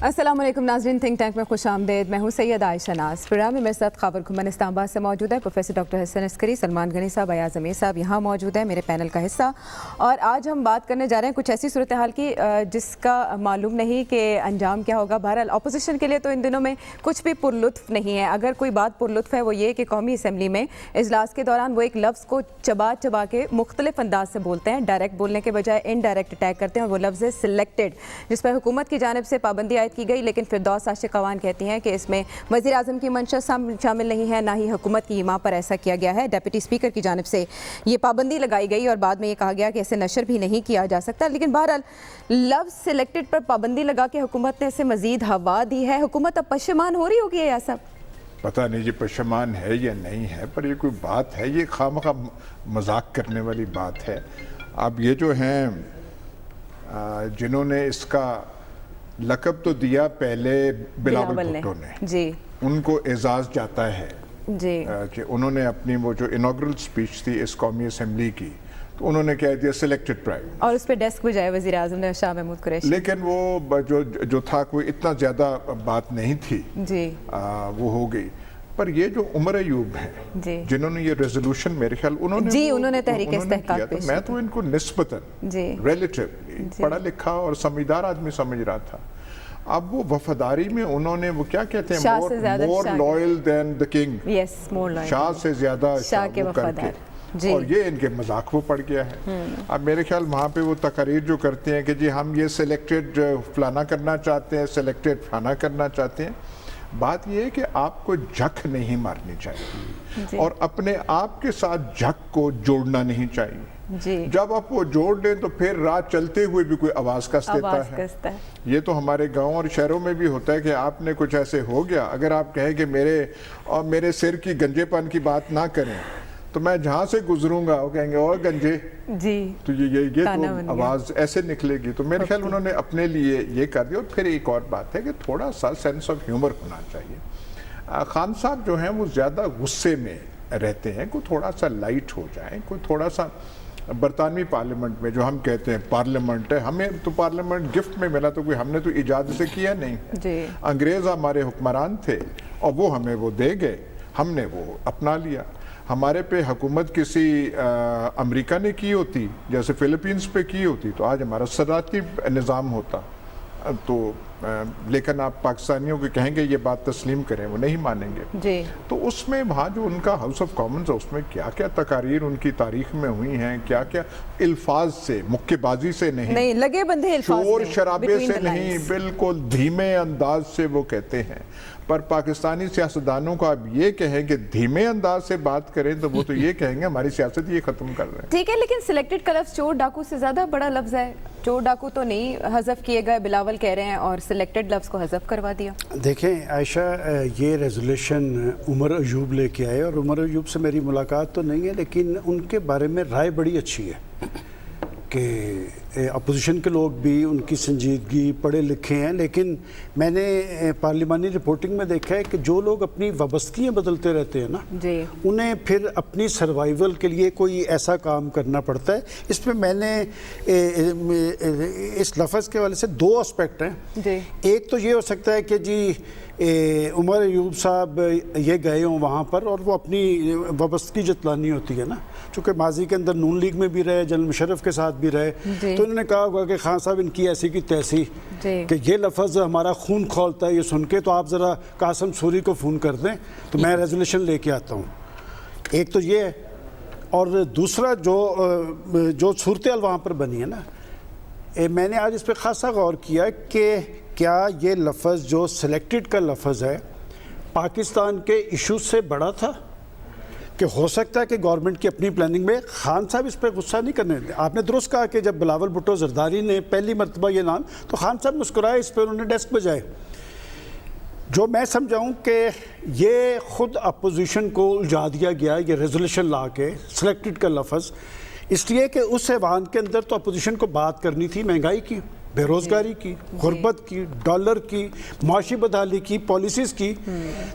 السلام علیکم ناظرین، تھنک ٹینک میں خوش آمدید۔ میں ہوں سید عائشہ ناز۔ پروگرام میں میرے ساتھ خاور گھمن اسلام آباد سے موجود ہے پروفیسر ڈاکٹر حسن عسکری، سلمان غنی صاحب، ایاز امیر صاحب یہاں موجود ہے میرے پینل کا حصہ، اور آج ہم بات کرنے جا رہے ہیں کچھ ایسی صورتحال کی جس کا معلوم نہیں کہ انجام کیا ہوگا۔ بہرحال اپوزیشن کے لیے تو ان دنوں میں کچھ بھی پرلطف نہیں ہے۔ اگر کوئی بات پرلطف ہے وہ یہ کہ قومی اسمبلی میں اجلاس کے دوران وہ ایک لفظ کو چبا چبا کے مختلف انداز سے بولتے ہیں، ڈائریکٹ بولنے کے بجائے انڈائریکٹ اٹیک کرتے ہیں، اور وہ لفظ ہے سلیکٹڈ، جس پر حکومت کی جانب سے پابندی عائد کی گئی، لیکن فردوس عاشق اعوان کہتی ہیں کہ اس میں وزیر اعظم کی منشا شامل نہیں ہے، نہ ہی حکومت کی ماں پر ایسا کیا گیا ہے۔ ڈیپٹی اسپیکر کی جانب سے یہ پابندی لگائی گئی اور بعد میں یہ کہا گیا کہ اسے نشر بھی نہیں کیا جا سکتا، لیکن بہرحال لفظ سلیکٹڈ پر پابندی لگا کے حکومت نے اسے مزید ہوا دی ہے۔ حکومت اب پشیمان ہو رہی ہوگی یا صاحب؟ پتہ نہیں یہ پشیمان ہے یا نہیں ہے، پر یہ کوئی بات ہے، یہ خواہ مذاق کرنے والی بات ہے۔ اب یہ جو ہیں جنہوں نے اس کا لقب تو دیا پہلے بلاول بھٹو نے، جی ان کو اعزاز جاتا ہے جی کہ انہوں نے اپنی وہ جو انوگرل سپیچ تھی اس قومی اسمبلی کی، تو انہوں نے کہہ دیا سلیکٹڈ پرائم، اور اس پہ ڈیسک بجائے وزیر اعظم نے شاہ محمود قریشی، لیکن وہ جو تھا کوئی اتنا زیادہ بات نہیں تھی، جی وہ ہو گئی۔ پر یہ جو عمر ایوب ہیں جنہوں نے یہ ریزولوشن میرے خیال انہوں نے تحریک استحقاق کیا، تو میں تو ان کو نسبتاً ریلیٹیولی پڑھا لکھا اور سمجھدار آدمی سمجھ رہا تھا۔ اب وہ وفاداری میں انہوں نے وہ کیا کہتے ہیں، more loyal then the king, شاہ سے زیادہ شاہ کے وفادار، اور یہ ان کے مذاق وہ پڑ گیا ہے۔ اب میرے خیال وہاں پہ وہ تقاریر جو کرتے ہیں کہ جی ہم یہ سلیکٹڈ فلانا کرنا چاہتے ہیں، سلیکٹڈ فلانا کرنا چاہتے ہیں، بات یہ ہے کہ آپ کو جھک نہیں مارنی چاہیے اور اپنے آپ کے ساتھ جھک کو جوڑنا نہیں چاہیے۔ جب آپ وہ جوڑ لیں تو پھر رات چلتے ہوئے بھی کوئی آواز کس دیتا ہے۔ یہ تو ہمارے گاؤں اور شہروں میں بھی ہوتا ہے کہ آپ نے کچھ ایسے ہو گیا، اگر آپ کہیں کہ میرے سر کی گنجے پن کی بات نہ کریں تو میں جہاں سے گزروں گا وہ کہیں گے اور گنجے، تو یہ تو آواز ایسے نکلے گی۔ تو میرے خیال انہوں نے اپنے لیے یہ کر دیا۔ اور پھر ایک اور بات ہے کہ تھوڑا سا سینس آف ہیومر ہونا چاہیے۔ خان صاحب جو ہیں وہ زیادہ غصے میں رہتے ہیں، کوئی تھوڑا سا لائٹ ہو جائیں، کوئی تھوڑا سا برطانوی پارلیمنٹ میں جو ہم کہتے ہیں پارلیمنٹ ہے، ہمیں تو پارلیمنٹ گفٹ میں ملا، تو کوئی ہم نے تو ایجاد سے کیا نہیں ہے، انگریز ہمارے حکمران تھے اور وہ ہمیں وہ دے گئے، ہم نے وہ اپنا لیا۔ ہمارے پہ حکومت کسی امریکہ نے کی ہوتی، جیسے فلپینز پہ کی ہوتی، تو آج ہمارا صدارتی نظام ہوتا۔ تو لیکن آپ پاکستانیوں کو کہیں گے یہ بات تسلیم کریں، وہ نہیں مانیں گے۔ تو اس میں وہاں جو ان کا ہاؤس آف کامنز ہے، اس میں کیا کیا تقاریر ان کی تاریخ میں ہوئی ہیں، کیا کیا الفاظ سے، مکے بازی سے نہیں، لگے بندھے الفاظ، شور شرابے سے نہیں، بالکل دھیمے انداز سے وہ کہتے ہیں۔ پر پاکستانی سیاستدانوں کو آپ یہ کہیں کہ دھیمے انداز سے بات کریں تو وہ تو یہ کہیں گے ہماری سیاست یہ ختم کر رہے ہیں۔ ٹھیک ہے، لیکن سلیکٹڈ کا لفظ چور ڈاکو سے زیادہ بڑا لفظ ہے۔ چور ڈاکو تو نہیں حذف کیے گئے، بلاول کہہ رہے ہیں، اور سلیکٹڈ لفظ کو حذف کروا دیا۔ دیکھیں عائشہ، یہ ریزولیشن عمر ایوب لے کے آئے، اور عمر ایوب سے میری ملاقات تو نہیں ہے، لیکن ان کے بارے میں رائے بڑی اچھی ہے کہ اپوزیشن کے لوگ بھی ان کی سنجیدگی، پڑھے لکھے ہیں، لیکن میں نے پارلیمانی رپورٹنگ میں دیکھا ہے کہ جو لوگ اپنی وابستگیاں بدلتے رہتے ہیں نا، انہیں پھر اپنی سروائیول کے لیے کوئی ایسا کام کرنا پڑتا ہے۔ اس میں نے اس لفظ کے حوالے سے دو اسپیکٹ ہیں۔ ایک تو یہ ہو سکتا ہے کہ جی عمر ایوب صاحب یہ گئے ہوں وہاں پر اور وہ اپنی وابستگی جتلانی ہوتی ہے نا، چونکہ ماضی کے اندر نون لیگ میں بھی رہے، جنرل مشرف کے ساتھ بھی رہے، تو انہوں نے کہا ہوگا کہ خان صاحب ان کی ایسی کی تیسی کہ یہ لفظ ہمارا خون کھولتا ہے یہ سن کے، تو آپ ذرا قاسم سوری کو فون کر دیں تو میں ریزولیشن لے کے آتا ہوں۔ ایک تو یہ ہے، اور دوسرا جو صورتحال وہاں پر بنی ہے نا، میں نے آج اس پہ خاصا غور کیا کہ کیا یہ لفظ جو سلیکٹڈ کا لفظ ہے پاکستان کے ایشوز سے بڑا تھا، کہ ہو سکتا ہے کہ گورنمنٹ کی اپنی پلاننگ میں خان صاحب اس پہ غصہ نہیں کرنے دیں۔ آپ نے درست کہا کہ جب بلاول بھٹو زرداری نے پہلی مرتبہ یہ نام، تو خان صاحب مسکرائے، اس پہ انہوں نے ڈیسک بجائے۔ جو میں سمجھاؤں کہ یہ خود اپوزیشن کو الجھا دیا گیا یہ ریزولیشن لا کے سلیکٹڈ کا لفظ، اس لیے کہ اس ایوان کے اندر تو اپوزیشن کو بات کرنی تھی مہنگائی کی، بے روزگاری کی, غربت کی, ڈالر کی, معاشی بدحالی کی, پالیسیز کی.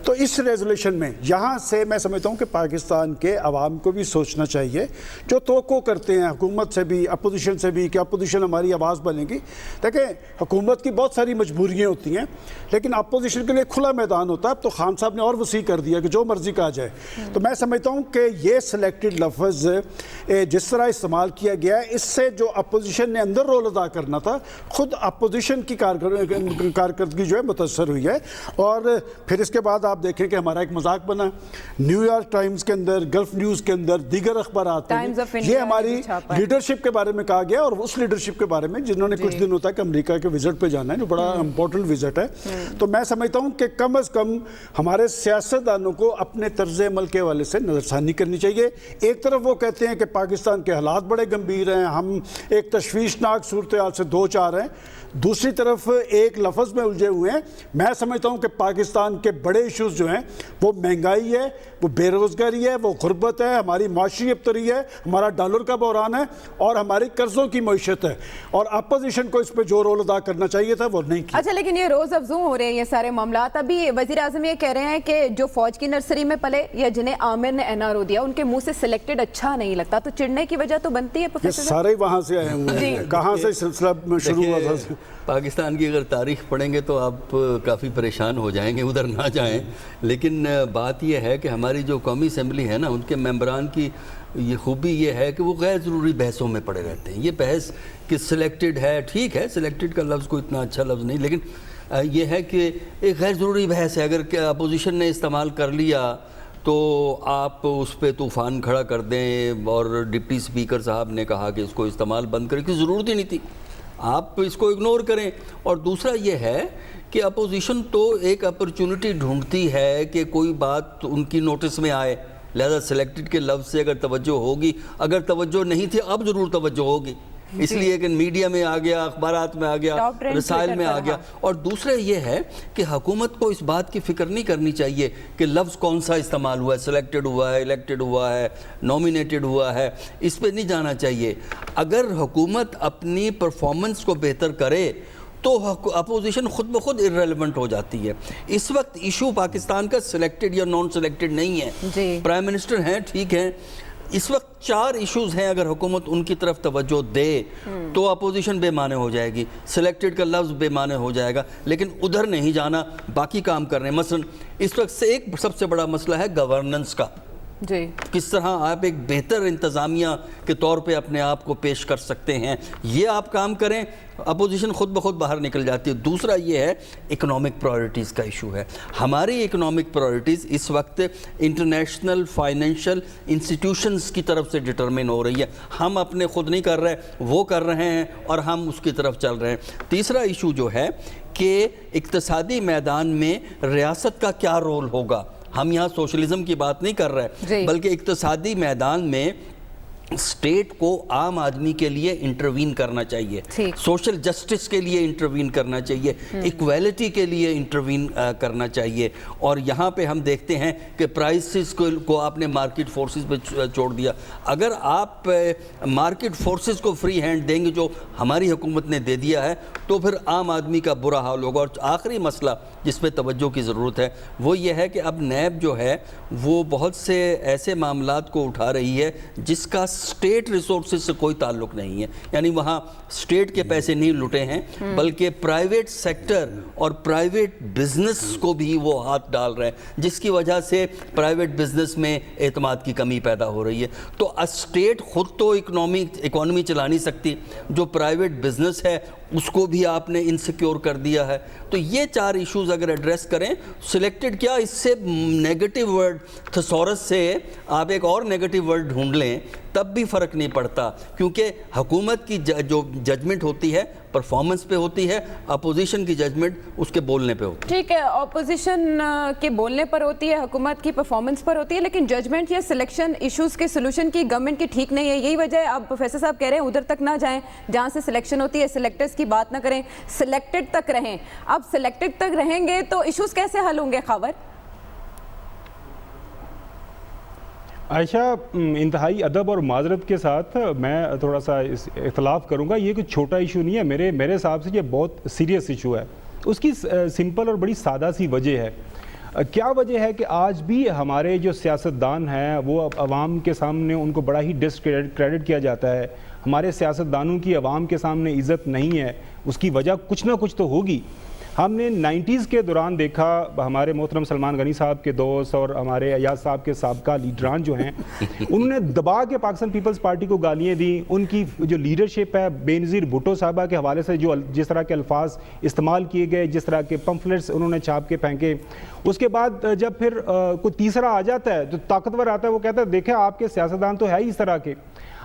تو اس ریزولوشن میں یہاں سے میں سمجھتا ہوں کہ پاکستان کے عوام کو بھی سوچنا چاہیے, جو توقع کرتے ہیں حکومت سے بھی, اپوزیشن سے بھی, کہ اپوزیشن ہماری آواز بنے گی. دیکھیں حکومت کی بہت ساری مجبوریاں ہوتی ہیں, لیکن اپوزیشن کے لیے کھلا میدان ہوتا ہے. اب تو خان صاحب نے اور وسیع کر دیا کہ جو مرضی کہا جائے. تو میں سمجھتا ہوں کہ یہ سلیکٹڈ لفظ جس طرح استعمال کیا گیا ہے, اس سے جو اپوزیشن نے اندر رول ادا کرنا تھا, خود اپوزیشن کی کارکردگی جو ہے متاثر ہوئی ہے. اور پھر اس کے بعد آپ دیکھیں کہ ہمارا ایک مذاق بنا نیو یارک ٹائمز کے اندر, گلف نیوز کے اندر, دیگر اخبارات میں یہ ہماری لیڈرشپ کے بارے میں کہا گیا, اور اس لیڈرشپ کے بارے میں جنہوں نے کچھ دنوں تک امریکہ کے وزٹ پہ جانا ہے, جو بڑا امپورٹنٹ وزٹ ہے. تو میں سمجھتا ہوں کہ کم از کم ہمارے سیاستدانوں کو اپنے طرز عمل کے حوالے سے نظر ثانی کرنی چاہیے. ایک طرف وہ کہتے ہیں کہ پاکستان کے حالات بڑے گمبھیر ہیں, ہم ایک تشویشناک صورتحال سے دو چار ہیں, دوسری طرف ایک لفظ میں الجھے ہوئے ہیں. میں سمجھتا ہوں کہ پاکستان کے بڑے ایشوز جو ہیں وہ مہنگائی ہے, وہ بے روزگاری ہے, وہ غربت ہے, ہماری معاشی ابتری ہے, ہمارا ڈالر کا بحران ہے, اور ہماری قرضوں کی معیشت ہے. اور اپوزیشن کو اس پہ جو رول ادا کرنا چاہیے تھا وہ نہیں کیا. اچھا, لیکن یہ روز افزوں ہو رہے ہیں یہ سارے معاملات. ابھی وزیر اعظم یہ کہہ رہے ہیں کہ جو فوج کی نرسری میں پلے یا جنہیں عامر نے این آر او دیا, ان کے منہ سے سلیکٹڈ اچھا نہیں لگتا. تو چڑھنے کی وجہ تو بنتی ہے پروفیسر, سارے وہاں سے آئے ہوئے ہیں, کہاں سے سلسلہ شروع ہوا تھا. پاکستان کی اگر تاریخ پڑھیں گے تو آپ کافی پریشان ہو جائیں گے, ادھر نہ جائیں. لیکن بات یہ ہے کہ ہماری جو قومی اسمبلی ہے نا, ان کے ممبران کی یہ خوبی یہ ہے کہ وہ غیر ضروری بحثوں میں پڑے رہتے ہیں. یہ بحث کہ سلیکٹڈ ہے, ٹھیک ہے, سلیکٹڈ کا لفظ کوئی اتنا اچھا لفظ نہیں, لیکن یہ ہے کہ ایک غیر ضروری بحث ہے. اگر اپوزیشن نے استعمال کر لیا تو آپ اس پہ طوفان کھڑا کر دیں, اور ڈپٹی اسپیکر صاحب نے کہا کہ اس کو استعمال بند کرنے کی ضرورت ہی نہیں تھی, آپ اس کو اگنور کریں. اور دوسرا یہ ہے کہ اپوزیشن تو ایک اپرچونٹی ڈھونڈتی ہے کہ کوئی بات ان کی نوٹس میں آئے, لہذا سلیکٹڈ کے لفظ سے اگر توجہ ہوگی, اگر توجہ نہیں تھی اب ضرور توجہ ہوگی, اس لیے کہ میڈیا میں آ گیا, اخبارات میں آ گیا, رسائل میں آ گیا. اور دوسرا یہ ہے کہ حکومت کو اس بات کی فکر نہیں کرنی چاہیے کہ لفظ کون سا استعمال ہوا ہے, سلیکٹڈ ہوا ہے, الیکٹڈ ہوا ہے, نومینیٹڈ ہوا ہے, اس پہ نہیں جانا چاہیے. اگر حکومت اپنی پرفارمنس کو بہتر کرے تو اپوزیشن خود بخود ارریلیونٹ ہو جاتی ہے. اس وقت ایشو پاکستان کا سلیکٹڈ یا نان سلیکٹڈ نہیں ہے. پرائم منسٹر ہیں, ٹھیک ہے, اس وقت 4 ایشوز ہیں, اگر حکومت ان کی طرف توجہ دے تو اپوزیشن بے معنی ہو جائے گی, سلیکٹڈ کا لفظ بے معنی ہو جائے گا. لیکن ادھر نہیں جانا, باقی کام کر رہے ہیں. مثلا اس وقت سے ایک سب سے بڑا مسئلہ ہے گورننس کا, کس طرح آپ ایک بہتر انتظامیہ کے طور پہ اپنے آپ کو پیش کر سکتے ہیں. یہ آپ کام کریں, اپوزیشن خود بخود باہر نکل جاتی ہے. دوسرا یہ ہے اکنامک پرائورٹیز کا ایشو ہے. ہماری اکنامک پرائورٹیز اس وقت انٹرنیشنل فائنینشیل انسٹیٹیوشنز کی طرف سے ڈٹرمن ہو رہی ہے. ہم اپنے خود نہیں کر رہے, وہ کر رہے ہیں, اور ہم اس کی طرف چل رہے ہیں. تیسرا ایشو جو ہے کہ اقتصادی میدان میں ریاست کا کیا رول ہوگا. ہم یہاں سوشلزم کی بات نہیں کر رہے, بلکہ اقتصادی میدان میں اسٹیٹ کو عام آدمی کے لیے انٹروین کرنا چاہیے, سوشل جسٹس کے لیے انٹروین کرنا چاہیے, ایکویلٹی کے لیے انٹروین کرنا چاہیے. اور یہاں پہ ہم دیکھتے ہیں کہ پرائسز کو آپ نے مارکیٹ فورسز پہ چھوڑ دیا. اگر آپ مارکیٹ فورسز کو فری ہینڈ دیں گے, جو ہماری حکومت نے دے دیا ہے, تو پھر عام آدمی کا برا حال ہوگا. اور آخری مسئلہ جس پہ توجہ کی ضرورت ہے وہ یہ ہے کہ اب نیب جو ہے وہ بہت سے ایسے معاملات کو اٹھا رہی ہے جس کا اسٹیٹ ریسورسز سے کوئی تعلق نہیں ہے. یعنی وہاں اسٹیٹ کے پیسے نہیں لٹے ہیں, بلکہ پرائیویٹ سیکٹر اور پرائیویٹ بزنس کو بھی وہ ہاتھ ڈال رہے ہیں, جس کی وجہ سے پرائیویٹ بزنس میں اعتماد کی کمی پیدا ہو رہی ہے. تو اسٹیٹ خود تو اکانومی چلا نہیں سکتی, جو پرائیویٹ بزنس ہے اس کو بھی آپ نے انسیکیور کر دیا ہے. تو یہ 4 ایشوز اگر ایڈریس کریں, سلیکٹڈ کیا, اس سے نیگیٹو ورڈ تھسورس سے آپ ایک اور نیگیٹو ورڈ ڈھونڈ لیں تب بھی فرق نہیں پڑتا, کیونکہ حکومت کی جو ججمنٹ ہوتی ہے پرفارمنس پہ ہوتی ہے, اپوزیشن کی ججمنٹ اس کے بولنے پہ ہوتی ہے. ٹھیک ہے, اپوزیشن کے بولنے پر ہوتی ہے, حکومت کی پرفارمنس پر ہوتی ہے, لیکن ججمنٹ یا سلیکشن ایشوز کے سلوشن کی گورنمنٹ کی ٹھیک نہیں ہے. یہی وجہ ہے آپ پروفیسر صاحب کہہ رہے ہیں ادھر تک نہ جائیں جہاں سے سلیکشن ہوتی ہے, سلیکٹرز کی بات نہ کریں, سلیکٹڈ تک رہیں. اب سلیکٹڈ تک رہیں گے تو ایشوز کیسے حل ہوں گے خاور؟ عائشہ انتہائی ادب اور معذرت کے ساتھ میں تھوڑا سا اختلاف کروں گا. یہ کوئی چھوٹا ایشو نہیں ہے, میرے حساب سے یہ بہت سیریس ایشو ہے. اس کی سمپل اور بڑی سادہ سی وجہ ہے. کیا وجہ ہے کہ آج بھی ہمارے جو سیاستدان ہیں وہ عوام کے سامنے ان کو بڑا ہی ڈسکریڈٹ کیا جاتا ہے. ہمارے سیاستدانوں کی عوام کے سامنے عزت نہیں ہے. اس کی وجہ کچھ نہ کچھ تو ہوگی. ہم نے 90s کے دوران دیکھا ہمارے محترم سلمان غنی صاحب کے دوست اور ہمارے ایاز صاحب کے سابقہ لیڈران جو ہیں انہوں نے دبا کے پاکستان پیپلز پارٹی کو گالیاں دیں. ان کی جو لیڈرشپ ہے بینظیر بھٹو صاحبہ کے حوالے سے جس طرح کے الفاظ استعمال کیے گئے, جس طرح کے پمفلٹس انہوں نے چھاپ کے پھینکے, اس کے بعد جب پھر کوئی تیسرا آ جاتا ہے جو طاقتور آتا ہے وہ کہتا ہے دیکھیں آپ کے سیاستدان تو ہے ہی اس طرح کے.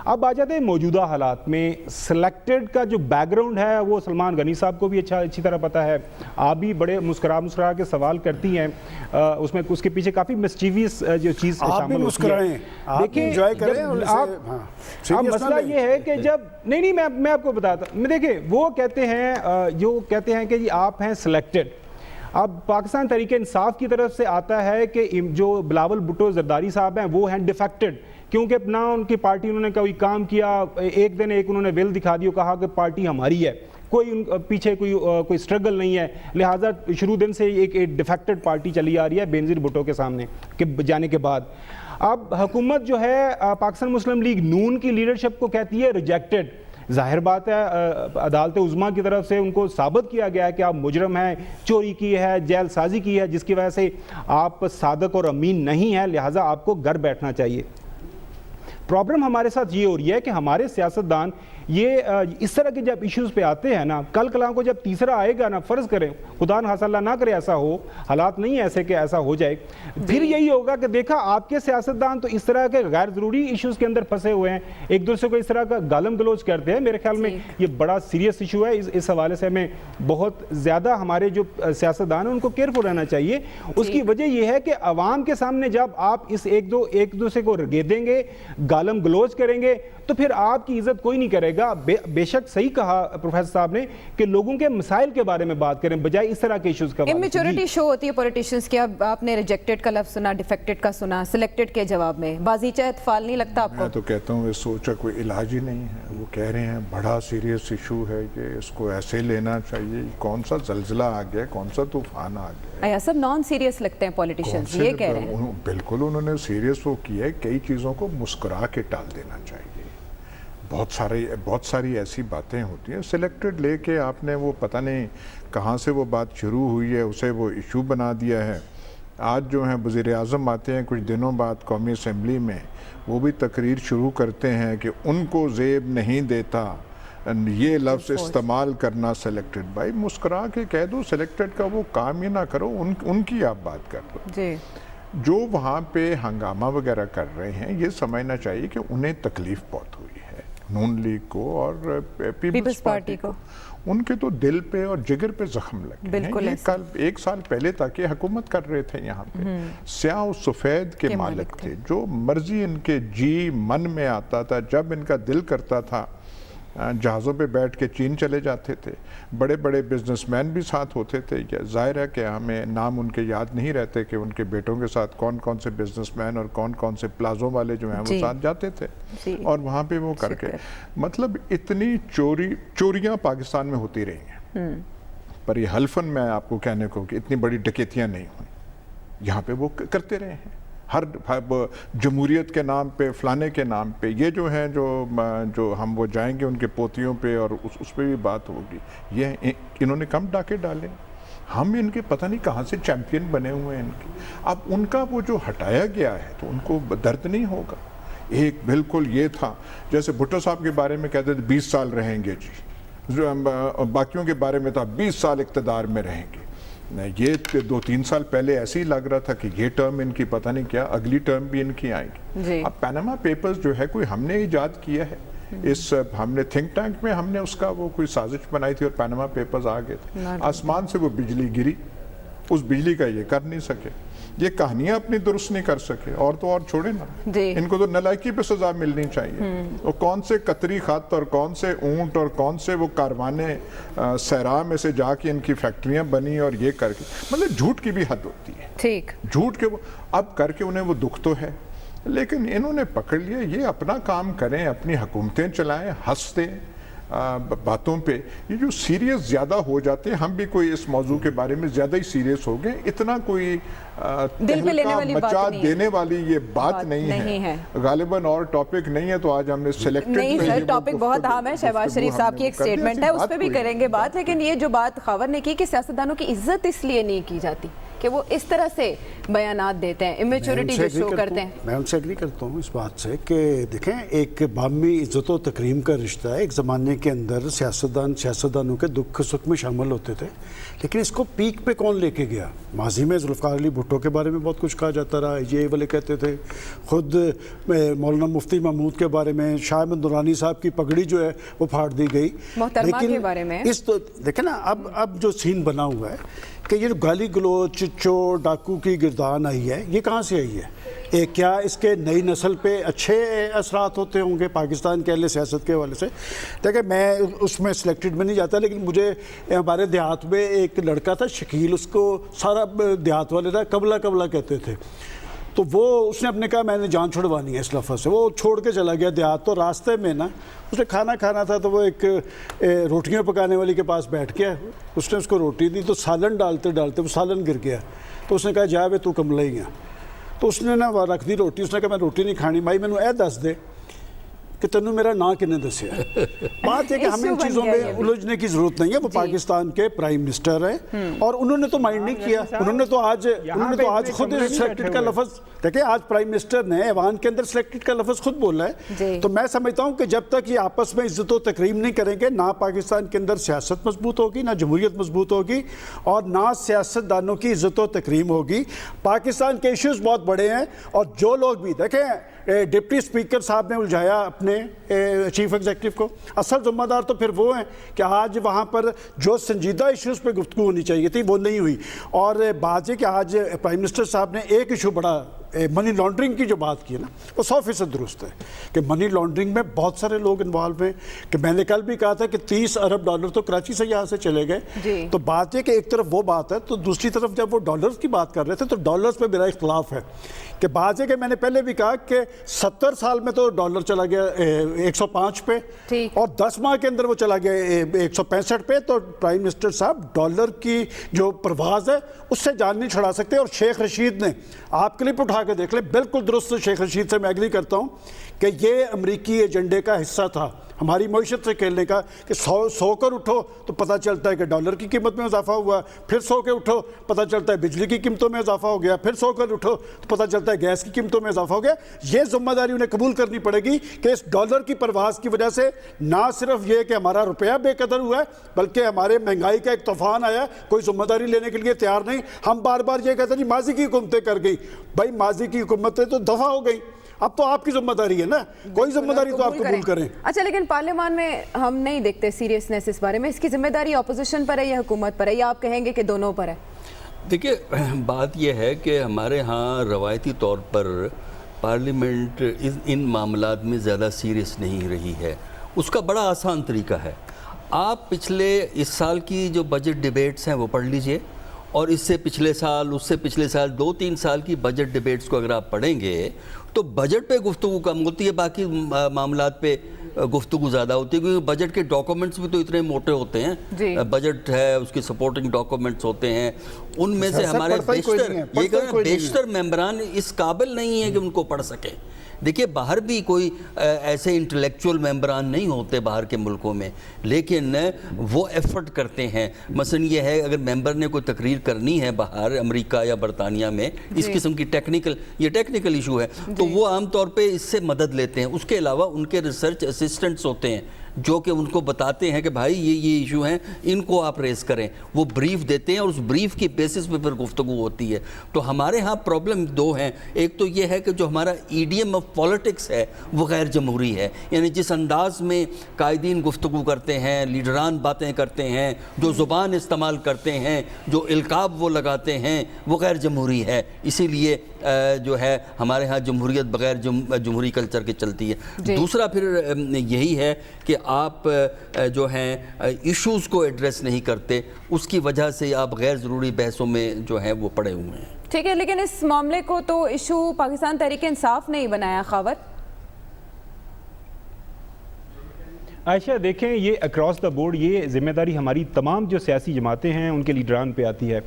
اب آ جاتے ہیں موجودہ حالات میں. سلیکٹڈ کا جو بیک گراؤنڈ ہے وہ سلمان غنی صاحب کو بھی اچھی طرح پتہ ہے. آپ بھی بڑے مسکرا کے سوال کرتی ہیں, اس میں اس کے پیچھے کافی مسچیویس جو چیز شامل ہوتی ہے. دیکھیں اب مسئلہ یہ ہے کہ جب نہیں میں آپ کو بتاتا ہوں. دیکھیں وہ کہتے ہیں کہ جی آپ ہیں سلیکٹڈ. اب پاکستان تحریک انصاف کی طرف سے آتا ہے کہ جو بلاول بھٹو زرداری صاحب ہیں وہ ہیں ڈیفیکٹڈ, کیونکہ نہ ان کی پارٹی انہوں نے کوئی کام کیا. ایک دن انہوں نے ول دکھا دی, کہا کہ پارٹی ہماری ہے, کوئی پیچھے کوئی سٹرگل نہیں ہے, لہٰذا شروع دن سے ایک ڈیفیکٹڈ پارٹی چلی آ رہی ہے بینظیر بھٹو کے سامنے جانے کے بعد. اب حکومت جو ہے پاکستان مسلم لیگ نون کی لیڈرشپ کو کہتی ہے ریجیکٹڈ. ظاہر بات ہے عدالت عظمیٰ کی طرف سے ان کو ثابت کیا گیا ہے کہ آپ مجرم ہیں, چوری کی ہے, جیل سازی کی ہے, جس کی وجہ سے آپ صادق اور امین نہیں ہیں, لہٰذا آپ کو گھر بیٹھنا چاہیے. پرابلم ہمارے ساتھ یہ ہو رہی ہے کہ ہمارے سیاستدان یہ اس طرح کے جب ایشوز پہ آتے ہیں نا, کل کلاں کو جب تیسرا آئے گا نا, فرض کریں خدا نخواستہ اللہ نہ کرے ایسا ہو, حالات نہیں ایسے کہ ایسا ہو جائے, پھر یہی ہوگا کہ دیکھا آپ کے سیاستدان تو اس طرح کے غیر ضروری ایشوز کے اندر پھنسے ہوئے ہیں, ایک دوسرے کو اس طرح کا گالم گلوچ کرتے ہیں. میرے خیال میں یہ بڑا سیریس ایشو ہے. اس حوالے سے ہمیں بہت زیادہ ہمارے جو سیاستدان ہیں ان کو کیئرفل رہنا چاہیے. اس کی وجہ یہ ہے کہ عوام کے سامنے جب آپ اس ایک دوسرے کو رگیدیں گے, گالم گلوچ کریں گے, تو پھر آپ کی عزت کوئی نہیں کرے گا. بے شک صحیح کہا پروفیسر صاحب نے کہ لوگوں کے مسائل کے بارے میں بات کریں بجائے اس طرح کے ایشوز کا. امیچورٹی شو ہوتی ہے پولیٹیشینز کی. اب آپ نے ریجیکٹڈ کا لفظ سنا, ڈیفیکٹڈ کا سنا, سلیکٹڈ کے جواب میں بازیچہ اطفال نہیں لگتا آپ کو؟ میں تو کہتا ہوں اس سوچ کا کوئی علاج ہی نہیں ہے. وہ کہہ رہے ہیں بڑا سیریس ایشو ہے کہ اس کو ایسے لینا چاہیے. کون سا زلزلہ آ گیا, کون سا طوفان آ گیا. ایسا سب نان سیریس لگتے ہیں پولیٹیشینز, یہ کہہ رہے ہیں. بالکل انہوں نے سیریس وہ کیا ہے, کئی چیزوں کو مسکرا کے ٹال دینا چاہیے. بہت ساری ایسی باتیں ہوتی ہیں. سلیکٹڈ لے کے آپ نے وہ پتہ نہیں کہاں سے وہ بات شروع ہوئی ہے, اسے وہ ایشو بنا دیا ہے. آج جو ہیں وزیر اعظم آتے ہیں کچھ دنوں بعد قومی اسمبلی میں, وہ بھی تقریر شروع کرتے ہیں کہ ان کو زیب نہیں دیتا یہ لفظ استعمال کرنا سلیکٹڈ. بھائی مسکرا کے کہہ دو سلیکٹڈ کا وہ کام ہی نہ کرو, ان کی آپ بات کر دو. جی جو وہاں پہ ہنگامہ وغیرہ کر رہے ہیں یہ سمجھنا چاہیے کہ انہیں تکلیف بہت ہوئی ہے, نون لیگ کو اور پیپلز پارٹی کو. ان کے تو دل پہ اور جگر پہ زخم لگے ہیں. یہ کل ایک سال پہلے تک یہ حکومت کر رہے تھے یہاں پہ, سیاہ و سفید کے مالک تھے, جو مرضی ان کے جی من میں آتا تھا, جب ان کا دل کرتا تھا جہازوں پہ بیٹھ کے چین چلے جاتے تھے. بڑے بڑے بزنس مین بھی ساتھ ہوتے تھے. ظاہر ہے کہ ہمیں نام ان کے یاد نہیں رہتے کہ ان کے بیٹوں کے ساتھ کون کون سے بزنس مین اور کون سے پلازوں والے جو ہیں وہ ساتھ جاتے تھے, اور وہاں پہ وہ کر کے مطلب اتنی چوریاں پاکستان میں ہوتی رہی ہیں. پر یہ حلفاً میں آپ کو کہنے کو کہ اتنی بڑی ڈکیتیاں نہیں ہوئیں, یہاں پہ وہ کرتے رہے ہیں. ہر جمہوریت کے نام پہ, فلانے کے نام پہ. یہ جو ہیں جو ہم وہ جائیں گے ان کے پوتیوں پہ اور اس پہ بھی بات ہوگی. یہ انہوں نے کم ڈاکے ڈالے, ہم ان کے پتہ نہیں کہاں سے چیمپئن بنے ہوئے ہیں ان کے. اب ان کا وہ جو ہٹایا گیا ہے تو ان کو درد نہیں ہوگا. ایک بالکل یہ تھا جیسے بھٹو صاحب کے بارے میں کہتے تھے 20 سال رہیں گے جی, باقیوں کے بارے میں تھا 20 سال اقتدار میں رہیں گے. یہ 2-3 سال پہلے ایسے ہی لگ رہا تھا کہ یہ ٹرم ان کی پتہ نہیں کیا, اگلی ٹرم بھی ان کی آئیں گی. اب پیناما پیپرز جو ہے کوئی ہم نے ایجاد کیا ہے, ہم نے تھنک ٹینک میں ہم نے اس کا وہ کوئی سازش بنائی تھی اور پیناما پیپرز آ گئے تھے. آسمان سے وہ بجلی گری, اس بجلی کا یہ کر نہیں سکے, یہ کہانیاں اپنی درست نہیں کر سکے. اور تو اور چھوڑے نا, ان کو تو نالائکی پہ سزا ملنی چاہیے. اور کون سے قطری خط اور کون سے اونٹ اور کون سے وہ کاروانے صحرا میں سے جا کے ان کی فیکٹریاں بنی اور یہ کر کے, مطلب جھوٹ کی بھی حد ہوتی ہے. ٹھیک جھوٹ کے وہ اب کر کے انہیں وہ دکھ تو ہے لیکن انہوں نے پکڑ لیا یہ اپنا کام کریں, اپنی حکومتیں چلائیں, ہنستے باتوں پہ. یہ جو سیریس زیادہ ہو جاتے ہیں, ہم بھی کوئی اس موضوع کے بارے میں زیادہ ہی سیریس ہو گئے, اتنا کوئی تہلکہ مچا دینے والی یہ بات نہیں ہے. غالباً اور ٹاپک نہیں ہے تو آج ہم نے سلیکٹڈ نہیں سر, ٹاپک بہت اہم ہے. شہباز شریف صاحب کی ایک سٹیٹمنٹ ہے, اس پہ بھی کریں گے بات. لیکن یہ جو بات خاور نے کی کہ سیاستدانوں کی عزت اس لیے نہیں کی جاتی کہ وہ اس طرح سے بیانات دیتے ہیں, امیچورٹی جو شو کرتے ہیں. میں ان سے ایگری کرتا ہوں اس بات سے کہ دیکھیں ایک باہمی عزت و تکریم کا رشتہ ہے. ایک زمانے کے اندر سیاستدانوں کے دکھ سکھ میں شامل ہوتے تھے, لیکن اس کو پیک پہ کون لے کے گیا؟ ماضی میں ذوالفقار علی بھٹو کے بارے میں بہت کچھ کہا جاتا رہا, یہ والے کہتے تھے. خود مولانا مفتی محمود کے بارے میں, شاہ احمد نورانی صاحب کی پگڑی جو ہے وہ پھاڑ دی گئی. محترمہ کے بارے میں اس تو دیکھیں نا اب جو سین بنا ہوا ہے کہ یہ جو گالی گلوچ چور ڈاکو کی گردان آئی ہے, یہ کہاں سے آئی ہے؟ کیا اس کے نئی نسل پہ اچھے اثرات ہوتے ہوں گے پاکستان کے اہل سیاست کے حوالے سے؟ دیکھیں میں اس میں سلیکٹڈ میں نہیں جاتا, لیکن مجھے ہمارے دیہات میں ایک لڑکا تھا شکیل, اس کو سارا دیہات والے تھا قبلہ کہتے تھے. تو وہ اس نے اپنے کہا میں نے جان چھڑوانی ہے اس لفظ سے. وہ چھوڑ کے چلا گیا دیہات. تو راستے میں نا اس نے کھانا تھا, تو وہ ایک روٹیاں پکانے والی کے پاس بیٹھ گیا. اس نے اس کو روٹی دی تو سالن ڈالتے وہ سالن گر گیا. تو اس نے کہا جا بے تو کملا ہی ہے. تو اس نے نا رکھ دی روٹی. اس نے کہا میں روٹی نہیں کھانی, بھائی میں نے دس دے کہ تینوں میرا نا کنے دسیا. بات ہے کہ ہمیں ان چیزوں میں الجھنے کی ضرورت نہیں ہے. وہ پاکستان کے پرائم منسٹر ہیں اور انہوں نے تو مائنڈ نہیں کیا. انہوں نے تو آج خود سلیکٹڈ کا لفظ دیکھیں, آج پرائم منسٹر نے ایوان کے اندر سلیکٹڈ کا لفظ خود بولا ہے. تو میں سمجھتا ہوں کہ جب تک یہ آپس میں عزت و تکریم نہیں کریں گے, نہ پاکستان کے اندر سیاست مضبوط ہوگی, نہ جمہوریت مضبوط ہوگی, اور نہ سیاست دانوں کی عزت و تکریم ہوگی. پاکستان کے ایشوز بہت بڑے ہیں, اور جو لوگ بھی دیکھیں ڈپٹی اسپیکر صاحب نے الجھایا اپنے چیف ایگزیکٹو کو, اصل ذمہ دار تو پھر وہ ہیں کہ آج وہاں پر جو سنجیدہ ایشوز پہ گفتگو ہونی چاہیے تھی وہ نہیں ہوئی. اور بات یہ کہ آج پرائم منسٹر صاحب نے ایک ایشو بڑا منی لانڈرنگ کی جو بات کی ہے نا, وہ 100% درست ہے کہ منی لانڈرنگ میں بہت سارے لوگ انوالو ہیں. کہ میں نے کل بھی کہا تھا کہ $30 ارب تو کراچی سے یہاں سے چلے گئے. تو بات یہ کہ ایک طرف وہ بات ہے, تو دوسری طرف جب وہ ڈالرز کی بات کر رہے تھے تو ڈالرز پہ میرا اختلاف ہے. کہ بات یہ کہ میں نے پہلے بھی کہا کہ 70 سال میں تو ڈالر چلا گیا 105 پہ, اور 10 ماہ کے اندر وہ چلا گیا 165 پہ. تو پرائم منسٹر صاحب ڈالر کی جو پرواز ہے اس سے جان نہیں چھڑا سکتے. اور شیخ رشید نے, آپ کلپ اٹھا کے دیکھ لیں, بالکل درست شیخ رشید سے میں ایگری کرتا ہوں کہ یہ امریکی ایجنڈے کا حصہ تھا ہماری معیشت سے کھیلنے کا. کہ سو کر اٹھو تو پتہ چلتا ہے کہ ڈالر کی قیمت میں اضافہ ہوا, پھر سو کے اٹھو پتہ چلتا ہے بجلی کی قیمتوں میں اضافہ ہو گیا, پھر سو کر اٹھو تو پتہ چلتا ہے گیس کی قیمتوں میں اضافہ ہو گیا. یہ ذمہ داری انہیں قبول کرنی پڑے گی کہ اس ڈالر کی پرواز کی وجہ سے نہ صرف یہ کہ ہمارا روپیہ بے قدر ہوا ہے, بلکہ ہمارے مہنگائی کا ایک طوفان آیا, کوئی ذمہ داری لینے کے لیے تیار نہیں. ہم بار بار یہ کہتے ہیں جی ماضی کی حکومتیں کر گئی. بھائی ماضی کی حکومتیں تو دفع ہو گئی, اب تو آپ کی ذمہ داری ہے نا, کوئی ذمہ داری تو آپ قبول کریں. اچھا, لیکن پارلیمان میں ہم نہیں دیکھتے سیریسنس اس بارے میں. اس کی ذمہ داری اپوزیشن پر ہے یا حکومت پر ہے, یا آپ کہیں گے کہ دونوں پر ہے؟ دیکھیے بات یہ ہے کہ ہمارے ہاں روایتی طور پر پارلیمنٹ ان معاملات میں زیادہ سیریس نہیں رہی ہے. اس کا بڑا آسان طریقہ ہے, آپ پچھلے اس سال کی جو بجٹ ڈیبیٹس ہیں وہ پڑھ لیجئے, اور اس سے پچھلے سال, اس سے پچھلے سال, 2-3 سال کی بجٹ ڈیبیٹس کو اگر آپ پڑھیں گے تو بجٹ پہ گفتگو کم ہوتی ہے, باقی معاملات پہ گفتگو زیادہ ہوتی ہے, کیونکہ بجٹ کے ڈاکومنٹس بھی تو اتنے موٹے ہوتے ہیں. بجٹ ہے, اس کی سپورٹنگ ڈاکومنٹس ہوتے ہیں, ان میں سے ہمارے بیشتر ممبران اس قابل نہیں ہیں کہ ان کو پڑھ سکیں. دیکھیے باہر بھی کوئی ایسے انٹلیکچول ممبران نہیں ہوتے باہر کے ملکوں میں, لیکن وہ ایفرٹ کرتے ہیں. مثلا یہ ہے اگر ممبر نے کوئی تقریر کرنی ہے باہر امریکہ یا برطانیہ میں, اس قسم کی ٹیکنیکل ایشو ہے, تو وہ عام طور پہ اس سے مدد لیتے ہیں. اس کے علاوہ ان کے ریسرچ اسسٹنٹس ہوتے ہیں جو کہ ان کو بتاتے ہیں کہ بھائی یہ ایشو ہیں, ان کو آپ ریز کریں. وہ بریف دیتے ہیں اور اس بریف کی بیسس پہ پھر گفتگو ہوتی ہے. تو ہمارے ہاں پرابلم 2 ہیں. ایک تو یہ ہے کہ جو ہمارا ایڈیم آف پالیٹکس ہے وہ غیر جمہوری ہے, یعنی جس انداز میں قائدین گفتگو کرتے ہیں, لیڈران باتیں کرتے ہیں, جو زبان استعمال کرتے ہیں, جو القاب وہ لگاتے ہیں, وہ غیر جمہوری ہے. اسی لیے جو ہے ہمارے ہاں جمہوریت بغیر جمہوری کلچر کے چلتی ہے. دوسرا پھر یہی ہے کہ آپ جو ہیں ایشوز کو ایڈریس نہیں کرتے, اس کی وجہ سے آپ غیر ضروری بحثوں میں جو ہیں وہ پڑے ہوئے ہیں. ٹھیک ہے، لیکن اس معاملے کو تو ایشو پاکستان تحریک انصاف نے ہی بنایا خاور. عائشہ دیکھیں، یہ اکراس دا بورڈ یہ ذمہ داری ہماری تمام جو سیاسی جماعتیں ہیں ان کے لیڈران پہ آتی ہے.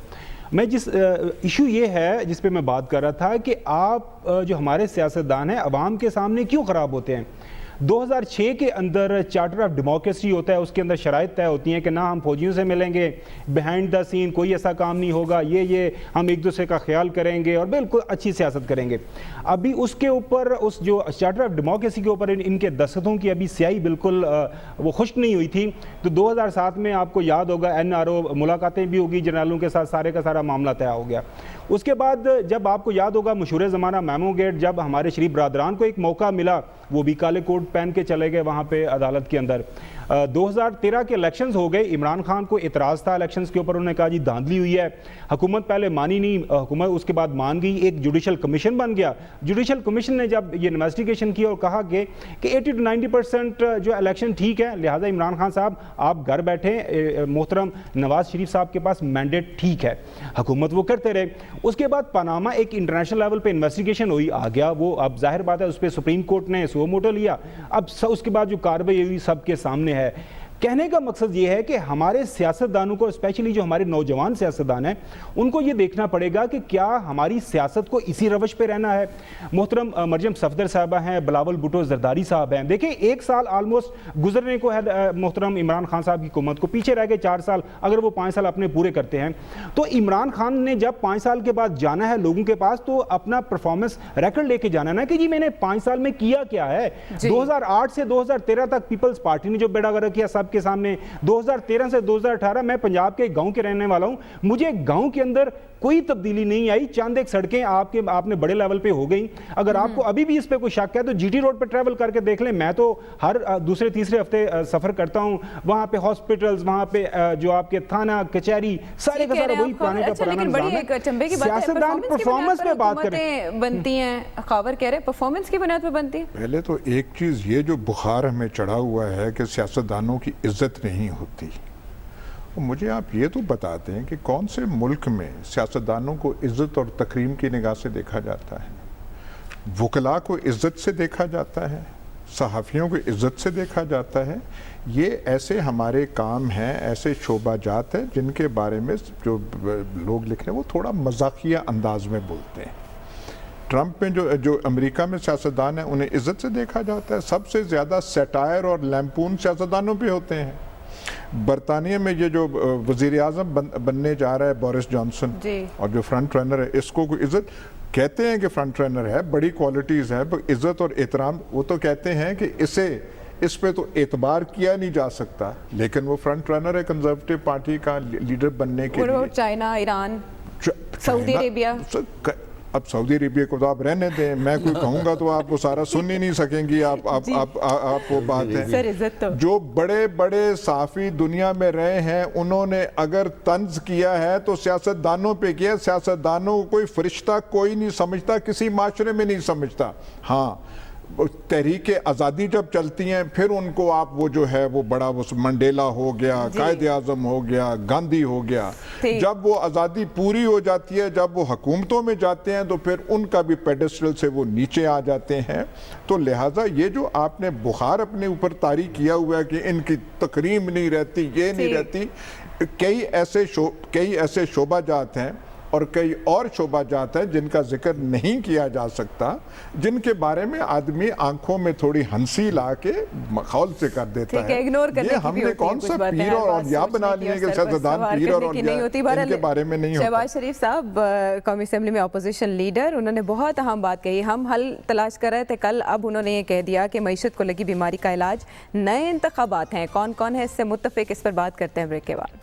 میں جس ایشو یہ ہے جس پہ میں بات کر رہا تھا کہ آپ جو ہمارے سیاستدان ہیں عوام کے سامنے کیوں خراب ہوتے ہیں. 2006 کے اندر چارٹر آف ڈیموکریسی ہوتا ہے، اس کے اندر شرائط طے ہوتی ہیں کہ نہ ہم فوجیوں سے ملیں گے، بیہائنڈ دا سین کوئی ایسا کام نہیں ہوگا، یہ ہم ایک دوسرے کا خیال کریں گے اور بالکل اچھی سیاست کریں گے. ابھی اس کے اوپر اس جو چارٹر آف ڈیموکریسی کے اوپر ان کے دستخطوں کی ابھی سیاہی بالکل وہ خشک نہیں ہوئی تھی. تو 2007 میں آپ کو یاد ہوگا NRO ملاقاتیں بھی ہوگی جنرلوں کے ساتھ، سارے کا سارا معاملہ طے ہو گیا. اس کے بعد جب آپ کو یاد ہوگا مشہور زمانہ میمو گیٹ، جب ہمارے شریف برادران کو ایک موقع ملا وہ بھی کالے کوٹ پہن کے چلے گئے وہاں پہ عدالت کے اندر. 2013 کے الیکشنز ہو گئے، عمران خان کو اعتراض تھا الیکشنز کے اوپر، انہوں نے کہا جی دھاندلی ہوئی ہے. حکومت پہلے مانی نہیں، حکومت اس کے بعد مان گئی، ایک جوڈیشل کمیشن بن گیا. جوڈیشل کمیشن نے جب یہ انویسٹیگیشن کی اور کہا کہ 80 to 90% جو الیکشن ٹھیک ہے، لہٰذا عمران خان صاحب آپ گھر بیٹھیں، محترم نواز شریف صاحب کے پاس مینڈیٹ ٹھیک ہے، حکومت وہ کرتے رہے. اس کے بعد پاناما ایک انٹرنیشنل لیول پہ انویسٹیگیشن ہوئی، آ گیا وہ، اب ظاہر بات ہے اس پہ سپریم کورٹ نے سو موٹو لیا. اب اس کے بعد جو کارروائی ہوئی سب کے سامنے ہے. کہنے کا مقصد یہ ہے کہ ہمارے سیاستدانوں کو، اسپیشلی جو ہمارے نوجوان سیاستدان ہیں، ان کو یہ دیکھنا پڑے گا کہ کیا ہماری سیاست کو اسی روش پہ رہنا ہے. محترم مریم صفدر صاحبہ ہیں، بلاول بھٹو زرداری صاحب ہیں. دیکھیں 1 سال آلموسٹ گزرنے کو ہے محترم عمران خان صاحب کی حکومت کو، پیچھے رہ گئے 4 سال، اگر وہ 5 سال اپنے پورے کرتے ہیں. تو عمران خان نے جب 5 سال کے بعد جانا ہے لوگوں کے پاس تو اپنا پرفارمنس ریکارڈ لے کے جانا نا کہ جی میں نے 5 سال میں کیا کیا ہے. 2008 سے 2013 تک پیپلز پارٹی نے جو بیڑا گرک کیا سب کے سامنے. 2013 سے 2018 میں پنجاب کے گاؤں کے رہنے والا ہوں، مجھے گاؤں کے اندر کوئی تبدیلی نہیں آئی. چاند ایک سڑکیں آپ نے بڑے لیول پہ ہو گئی. اگر آپ کو ابھی بھی اس پہ کوئی شک ہے تو جی ٹی روڈ پہ ٹریول کر کے دیکھ لیں. میں تو ہر دوسرے تیسرے ہفتے سفر کرتا ہوں، وہاں پہ ہاسپٹلز، وہاں پہ جو آپ کے تھانہ کچہری سارے کا سارا وہی پرانے کا پرانا نظام ہے. سیاستدان پرفارمنس پہ بات کریں بنتی ہیں، خاور کہہ رہے پرفارمنس کی بنیاد پہ بنتی ہے. پہلے تو ایک چیز یہ جو بخار ہمیں چڑھا ہوا ہے کہ سیاستدانوں کی عزت نہیں ہوتی. مجھے آپ یہ تو بتاتے ہیں کہ کون سے ملک میں سیاستدانوں کو عزت اور تکریم کی نگاہ سے دیکھا جاتا ہے؟ وکلاء کو عزت سے دیکھا جاتا ہے، صحافیوں کو عزت سے دیکھا جاتا ہے. یہ ایسے ہمارے کام ہیں، ایسے شعبہ جات ہیں جن کے بارے میں جو لوگ لکھ رہے ہیں وہ تھوڑا مزاحیہ انداز میں بولتے ہیں. ٹرمپ میں جو امریکہ میں سیاستدان ہیں انہیں عزت سے دیکھا جاتا ہے. سب سے زیادہ سیٹائر اور لیمپون سیاستدانوں پہ ہوتے ہیں. برطانیہ میں یہ جو وزیر اعظم بننے جا رہا ہے بورس جانسن، اور جو فرنٹ رنر ہے، اس کو کوئی عزت کہتے ہیں کہ فرنٹ رنر ہے، بڑی کوالٹیز ہے، عزت اور احترام. وہ تو کہتے ہیں کہ اس پہ تو اعتبار کیا نہیں جا سکتا، لیکن وہ فرنٹ رنر ہے کنزرویٹو پارٹی کا لیڈر بننے کے لیے. چائنا، ایران، سعودی عربیہ. اب سعودی عربیہ کو تو آپ رہنے دیں، میں کوئی کہوں گا تو آپ وہ سارا سن ہی نہیں سکیں گی. آپ وہ بات ہے. جو بڑے بڑے صحافی دنیا میں رہے ہیں انہوں نے اگر طنز کیا ہے تو سیاستدانوں پہ کیا. سیاستدانوں کو کوئی فرشتہ کوئی نہیں سمجھتا، کسی معاشرے میں نہیں سمجھتا. ہاں تحریک آزادی جب چلتی ہیں پھر ان کو آپ وہ جو ہے وہ بڑا وہ منڈیلا ہو گیا، قائد اعظم ہو گیا، گاندھی ہو گیا. جب وہ آزادی پوری ہو جاتی ہے، جب وہ حکومتوں میں جاتے ہیں تو پھر ان کا بھی پیڈسٹل سے وہ نیچے آ جاتے ہیں. تو لہٰذا یہ جو آپ نے بخار اپنے اوپر طاری کیا ہوا ہے کہ ان کی تکریم نہیں رہتی، یہ نہیں رہتی. کئی ایسے شعبہ جات ہیں اور کئی اور شعبہ جات ہیں جن کا ذکر نہیں کیا جا سکتا، جن کے بارے میں آدمی آنکھوں میں تھوڑی ہنسی لا کے مخول سے کر دیتا ہے. یہ ہم نے کون سا پیر اور اولیاء بنا لیے کہ سیاستدان پیر اور اولیاء، ان کے بارے میں نہیں ہوتا. شہباز شریف صاحب قومی اسمبلی میں اپوزیشن لیڈر، انہوں نے بہت اہم بات کہی. ہم حل تلاش کر رہے تھے کل، اب انہوں نے یہ کہہ دیا کہ معیشت کو لگی بیماری کا علاج نئے انتخابات ہیں. کون کون ہے اس سے متفق، اس پر بات کرتے ہیں بریک کے بعد.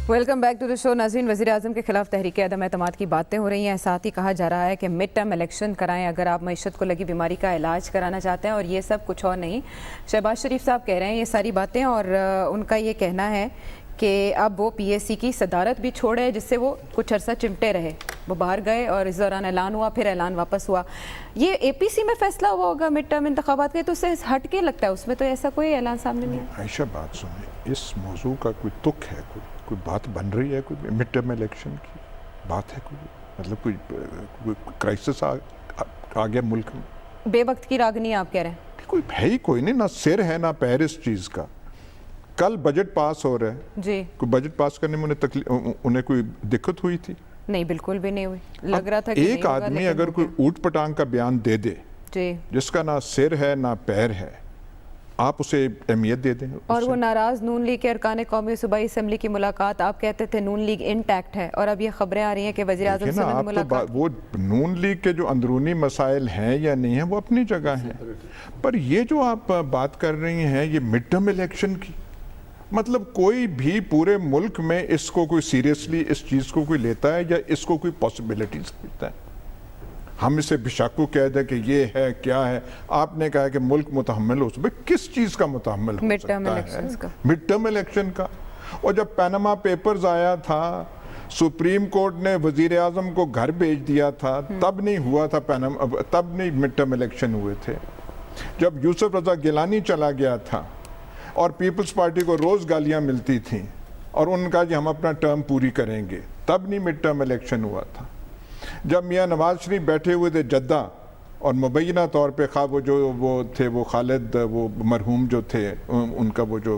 ویلکم بیک ٹو دی شو. ناظرین، وزیر اعظم کے خلاف تحریک عدم اعتماد کی باتیں ہو رہی ہیں. ساتھ ہی کہا جا رہا ہے کہ مڈ ٹرم الیکشن کرائیں اگر آپ معیشت کو لگی بیماری کا علاج کرانا چاہتے ہیں، اور یہ سب کچھ اور نہیں. شہباز شریف صاحب کہہ رہے ہیں یہ ساری باتیں، اور ان کا یہ کہنا ہے کہ اب وہ پی ایس سی کی صدارت بھی چھوڑے جس سے وہ کچھ عرصہ چمٹے رہے. وہ باہر گئے اور اس دوران اعلان ہوا, پھر اعلان واپس ہوا. یہ اے پی سی میں فیصلہ ہوا ہوگا مڈ ٹرم انتخابات کے, تو اس سے ہٹ کے لگتا ہے اس میں تو ایسا کوئی اعلان سامنے نہیں ہے. عائشہ بات سنیں, اس موضوع کا کوئی تک ہے, کوئی بات بن رہی ہے, کوئی مڈ ٹرم الیکشن کی بات ہے, کوئی مطلب کوئی کرائسس آ گیا ملک میں؟ بے وقت کی راگنی آپ کہہ رہے ہیں؟ کوئی ہے ہی کوئی نہیں, نہ سر ہے نہ پیر اس چیز کا. کل بجٹ پاس ہو رہا ہے جی, کوئی بجٹ پاس کرنے میں انہیں کوئی دقت ہوئی تھی؟ نہیں بالکل بھی نہیں ہوئی. لگ رہا تھا کہ ایک آدمی اگر کوئی اوٹ پٹانگ کا بیان دے دے جی, جس کا نہ سر ہے نہ پیر ہے, آپ اسے اہمیت دے دیں. اور وہ ناراض نون لیگ کے ارکان قومی صوبائی اسمبلی کی ملاقات, آپ کہتے تھے نون لیگ انٹیکٹ ہے, اور اب یہ خبریں آ رہی ہیں کہ وزیر اعظم سے ملاقات. وہ نون لیگ کے جو اندرونی مسائل ہیں یا نہیں ہیں وہ اپنی جگہ ہیں, پر یہ جو آپ بات کر رہی ہیں یہ مڈ ٹرم الیکشن کی, مطلب کوئی بھی پورے ملک میں اس کو کوئی سیریسلی اس چیز کو کوئی لیتا ہے یا اس کو کوئی پاسبلٹی سمجھتا ہے؟ ہم اسے بشاکو کہہ دیں کہ یہ ہے کیا ہے. آپ نے کہا کہ ملک متحمل ہو سکتا ہے, کس چیز کا متحمل ہو سکتا ہے؟ مڈ ٹرم الیکشن کا. اور جب پیناما پیپرز آیا تھا, سپریم کورٹ نے وزیر اعظم کو گھر بھیج دیا تھا, تب نہیں ہوا تھا تب نہیں مڈ ٹرم الیکشن ہوئے تھے. جب یوسف رضا گیلانی چلا گیا تھا اور پیپلز پارٹی کو روز گالیاں ملتی تھیں اور ان نے کہا کہ ہم اپنا ٹرم پوری کریں گے, تب نہیں مڈ ٹرم الیکشن ہوا تھا. جب میاں نواز شریف بیٹھے ہوئے تھے جدہ اور مبینہ طور پہ خواہ وہ تھے وہ خالد وہ مرحوم جو تھے ان کا وہ جو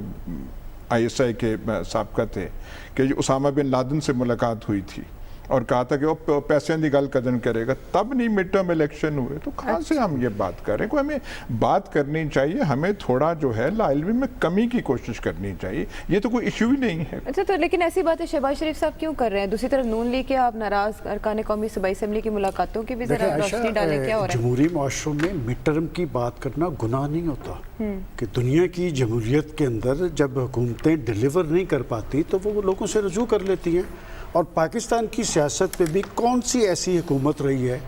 آئی ایس آئی کے سابقہ تھے کہ اسامہ بن لادن سے ملاقات ہوئی تھی اور کہا تھا کہ وہ پیسے دی گل کدن کرے گا, تب نہیں مڈ ٹرم الیکشن ہوئے. تو کہاں سے ہم یہ بات کر رہے ہیں؟ کوئی ہمیں بات کرنی چاہیے, ہمیں تھوڑا جو ہے لا علمی میں کمی کی کوشش کرنی چاہیے. یہ تو کوئی ایشو ہی نہیں ہے. اچھا, تو لیکن ایسی باتیں شہباز شریف صاحب کیوں کر رہے ہیں؟ دوسری طرف نون لیگ کے آپ ناراض ارکان قومی صوبائی اسمبلی کی ملاقاتوں کی بھی ذرا روشنی ڈالیں, کیا ہو رہا ہے؟ جمہوری معاشروں میں مڈ ٹرم کی بات کرنا گناہ نہیں ہوتا کہ دنیا کی جمہوریت کے اندر جب حکومتیں ڈیلیور نہیں کر پاتی تو وہ لوگوں سے رجوع کر لیتی ہیں. اور پاکستان کی سیاست پہ بھی کون سی ایسی حکومت رہی ہے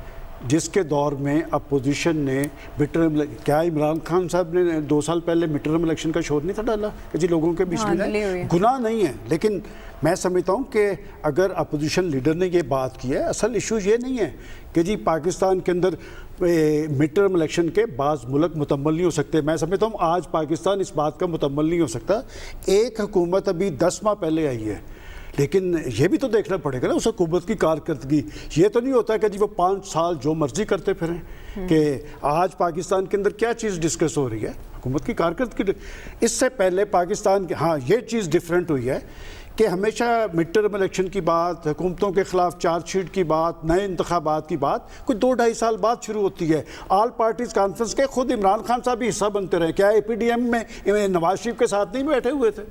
جس کے دور میں اپوزیشن نے مڈ ٹرم, کیا عمران خان صاحب نے 2 سال پہلے مڈ ٹرم الیکشن کا شور نہیں تھا ڈالا کہ جی لوگوں کے بیچ میں گناہ نہیں ہے؟ لیکن میں سمجھتا ہوں کہ اگر اپوزیشن لیڈر نے یہ بات کی ہے, اصل ایشو یہ نہیں ہے کہ جی پاکستان کے اندر مڈ ٹرم الیکشن کے بعض ملک متمل نہیں ہو سکتے. میں سمجھتا ہوں آج پاکستان اس بات کا متمل نہیں ہو سکتا. ایک حکومت ابھی 10 ماہ پہلے آئی ہے, لیکن یہ بھی تو دیکھنا پڑے گا نا اس حکومت کی کارکردگی. یہ تو نہیں ہوتا کہ جی وہ 5 سال جو مرضی کرتے پھریں کہ آج پاکستان کے اندر کیا چیز ڈسکس ہو رہی ہے, حکومت کی کارکردگی. اس سے پہلے پاکستان کے ہاں یہ چیز ڈیفرنٹ ہوئی ہے کہ ہمیشہ مڈ ٹرم الیکشن کی بات, حکومتوں کے خلاف چارج شیٹ کی بات, نئے انتخابات کی بات کوئی 2-2.5 سال بعد شروع ہوتی ہے. آل پارٹیز کانفرنس کے خود عمران خان صاحب بھی حصہ بنتے رہے. کیا اے پی ڈی ایم میں نواز شریف کے ساتھ نہیں بیٹھے ہوئے تھے؟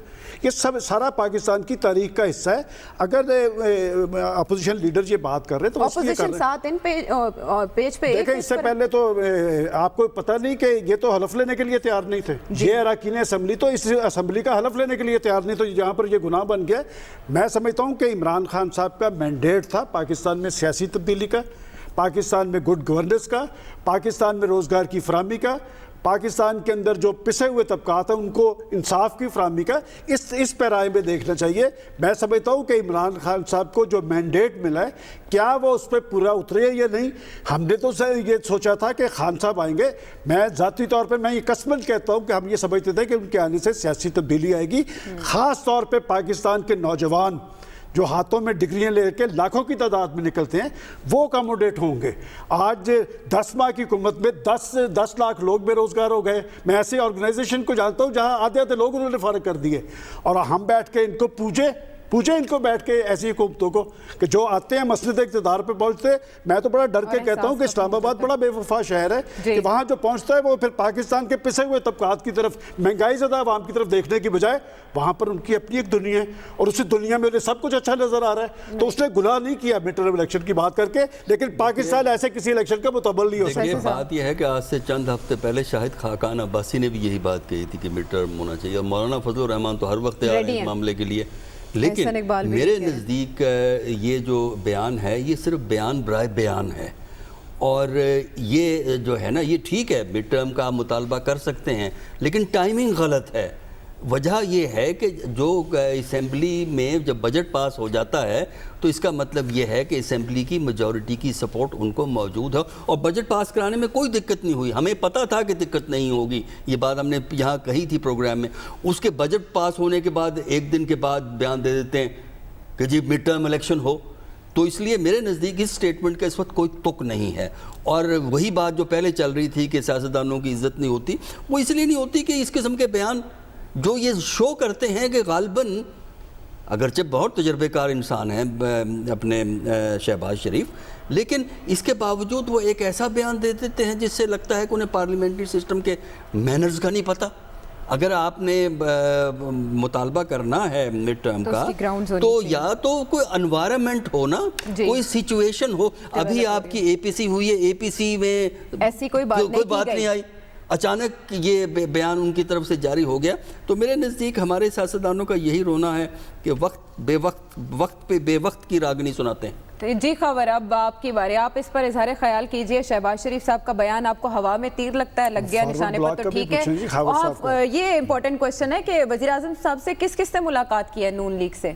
یہ سب سارا پاکستان کی تاریخ کا حصہ ہے. اگر اپوزیشن لیڈر یہ بات کر رہے ہیں تو اپوزیشن ساتھ ان پیج پہ دیکھیں, اس سے پہلے تو آپ کو پتہ نہیں کہ یہ تو حلف لینے کے لیے تیار نہیں تھے. یہ اراکین اسمبلی تو اس اسمبلی کا حلف لینے کے لیے تیار نہیں, تو جہاں پر یہ گناہ بن گیا. میں سمجھتا ہوں کہ عمران خان صاحب کا مینڈیٹ تھا پاکستان میں سیاسی تبدیلی کا, پاکستان میں گڈ گورننس کا, پاکستان میں روزگار کی فراہمی کا, پاکستان کے اندر جو پسے ہوئے طبقات ہیں ان کو انصاف کی فراہمی کا. اس پیرائے میں دیکھنا چاہیے. میں سمجھتا ہوں کہ عمران خان صاحب کو جو مینڈیٹ ملا ہے کیا وہ اس پہ پورا اترے یا نہیں. ہم نے تو یہ سوچا تھا کہ خان صاحب آئیں گے. میں ذاتی طور پہ میں یہ قسمن کہتا ہوں کہ ہم یہ سمجھتے تھے کہ ان کے آنے سے سیاسی تبدیلی آئے گی, خاص طور پہ پاکستان کے نوجوان جو ہاتھوں میں ڈگریاں لے کے لاکھوں کی تعداد میں نکلتے ہیں وہ اکاموڈیٹ ہوں گے. آج 10 ماہ کی حکومت میں 10 لاکھ لوگ بے روزگار ہو گئے. میں ایسی آرگنائزیشن کو جانتا ہوں جہاں آدھے لوگ انہوں نے فارغ کر دیے, اور ہم بیٹھ کے ان کو پوچھیں ان کو بیٹھ کے ایسی حکومتوں کو کہ جو آتے ہیں مسند اقتدار پہ پہنچتے. میں تو بڑا ڈر کے کہتا ہوں کہ اسلام آباد بڑا بے وفا شہر ہے کہ وہاں جو پہنچتا ہے وہ پھر پاکستان کے پسے ہوئے طبقات کی طرف, مہنگائی زدہ عوام کی طرف دیکھنے کی بجائے وہاں پر ان کی اپنی ایک دنیا ہے اور اسی دنیا میں انہیں سب کچھ اچھا نظر آ رہا ہے. تو اس نے گناہ نہیں کیا مڈ ٹرم الیکشن کی بات کر کے, لیکن پاکستان ایسے کسی الیکشن کا متبل نہیں ہو سکتا. بات یہ ہے کہ آج سے چند ہفتے پہلے شاہد خاقان عباسی نے بھی یہی بات کہی تھی کہ مڈ ٹرم ہونا چاہیے, اور مولانا فضل الرحمان تو ہر وقت تیار ہیں اس معاملے کے لیے. لیکن میرے نزدیک یہ جو بیان ہے یہ صرف بیان برائے بیان ہے, اور یہ جو ہے نا یہ ٹھیک ہے مڈ ٹرم کا مطالبہ کر سکتے ہیں لیکن ٹائمنگ غلط ہے. وجہ یہ ہے کہ جو اسمبلی میں جب بجٹ پاس ہو جاتا ہے تو اس کا مطلب یہ ہے کہ اسمبلی کی میجورٹی کی سپورٹ ان کو موجود ہے، اور بجٹ پاس کرانے میں کوئی دقت نہیں ہوئی. ہمیں پتہ تھا کہ دقت نہیں ہوگی، یہ بات ہم نے یہاں کہی تھی پروگرام میں. اس کے بجٹ پاس ہونے کے بعد ایک دن کے بعد بیان دے دیتے ہیں کہ جی مڈ ٹرم الیکشن ہو. تو اس لیے میرے نزدیک اس سٹیٹمنٹ کا اس وقت کوئی تک نہیں ہے. اور وہی بات جو پہلے چل رہی تھی کہ سیاستدانوں کی عزت نہیں ہوتی، وہ اس لیے نہیں ہوتی کہ اس قسم کے بیان جو یہ شو کرتے ہیں کہ غالباً اگرچہ بہت تجربے کار انسان ہیں اپنے شہباز شریف، لیکن اس کے باوجود وہ ایک ایسا بیان دے دیتے ہیں جس سے لگتا ہے کہ انہیں پارلیمنٹری سسٹم کے مینرز کا نہیں پتہ. اگر آپ نے مطالبہ کرنا ہے مڈ ٹرم کا تو یا تو کوئی انوائرمنٹ ہو نا، کوئی سچویشن ہو. ابھی آپ کی اے پی سی ہوئی ہے، اے پی سی میں ایسی کوئی بات نہیں آئی، اچانک یہ بیان ان کی طرف سے جاری ہو گیا. تو میرے نزدیک ہمارے سیاستدانوں کا یہی رونا ہے کہ وقت پہ بے وقت کی راگنی سناتے ہیں. جی خبر، اب آپ کی باری، آپ اس پر اظہار خیال کیجئے. شہباز شریف صاحب کا بیان آپ کو ہوا میں تیر لگتا ہے، لگ گیا نشانے پر تو ٹھیک ہے. اور یہ امپورٹنٹ کوشچن ہے کہ وزیراعظم صاحب سے کس کس سے ملاقات کی ہے نون لیگ سے؟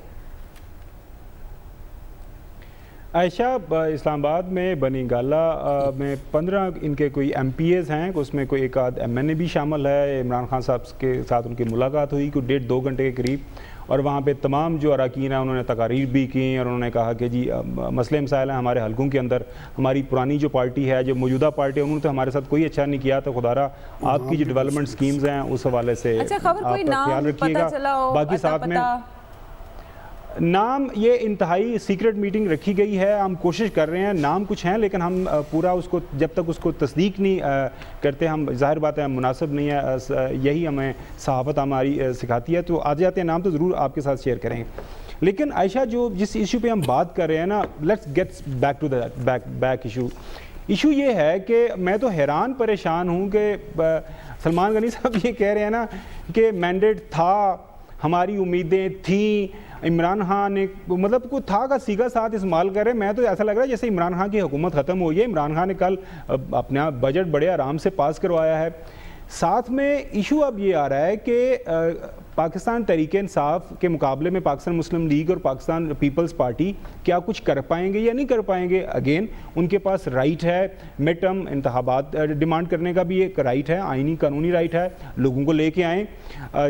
عائشہ اسلام آباد میں بنی گالہ میں 15 ان کے کوئی ایم پی ایز ہیں، اس میں کوئی ایک آدھ ایم این اے بھی شامل ہے. عمران خان صاحب کے ساتھ ان کی ملاقات ہوئی کوئی 1.5-2 گھنٹے کے قریب، اور وہاں پہ تمام جو اراکین ہیں انہوں نے تقاریر بھی کی اور انہوں نے کہا کہ جی مسئلے مسائل ہیں ہمارے حلقوں کے اندر. ہماری پرانی جو پارٹی ہے، جو موجودہ پارٹی ہے، انہوں نے تو ہمارے ساتھ کوئی اچھا نہیں کیا. تو خدا را آپ کی جو ڈیولپمنٹ سکیمز ہیں اس حوالے سے آپ خیال رکھیے گا. باقی ساتھ میں نام یہ انتہائی سیکرٹ میٹنگ رکھی گئی ہے. ہم کوشش کر رہے ہیں، نام کچھ ہیں لیکن ہم پورا اس کو جب تک اس کو تصدیق نہیں کرتے، ہم ظاہر بات ہے مناسب نہیں ہے، یہی ہمیں صحافت ہماری سکھاتی ہے. تو آ جاتے ہیں نام تو ضرور آپ کے ساتھ شیئر کریں گے. لیکن عائشہ جو جس ایشو پہ ہم بات کر رہے ہیں نا، let's get back to back issue یہ ہے کہ میں تو حیران پریشان ہوں کہ سلمان غنی صاحب یہ کہہ رہے ہیں نا کہ مینڈیٹ تھا، ہماری امیدیں تھیں، عمران خان نے مطلب کوئی تھا کا سیگا ساتھ استعمال کر رہے ہیں. میں تو ایسا لگ رہا ہے جیسے عمران خان کی حکومت ختم ہوئی ہے. عمران خان نے کل اپنا بجٹ بڑے آرام سے پاس کروایا ہے. ساتھ میں ایشو اب یہ آ رہا ہے کہ پاکستان تحریک انصاف کے مقابلے میں پاکستان مسلم لیگ اور پاکستان پیپلز پارٹی کیا کچھ کر پائیں گے یا نہیں کر پائیں گے. اگین ان کے پاس رائٹ ہے، مڈ ٹرم انتخابات ڈیمانڈ کرنے کا بھی ایک رائٹ ہے، آئینی قانونی رائٹ ہے. لوگوں کو لے کے آئیں،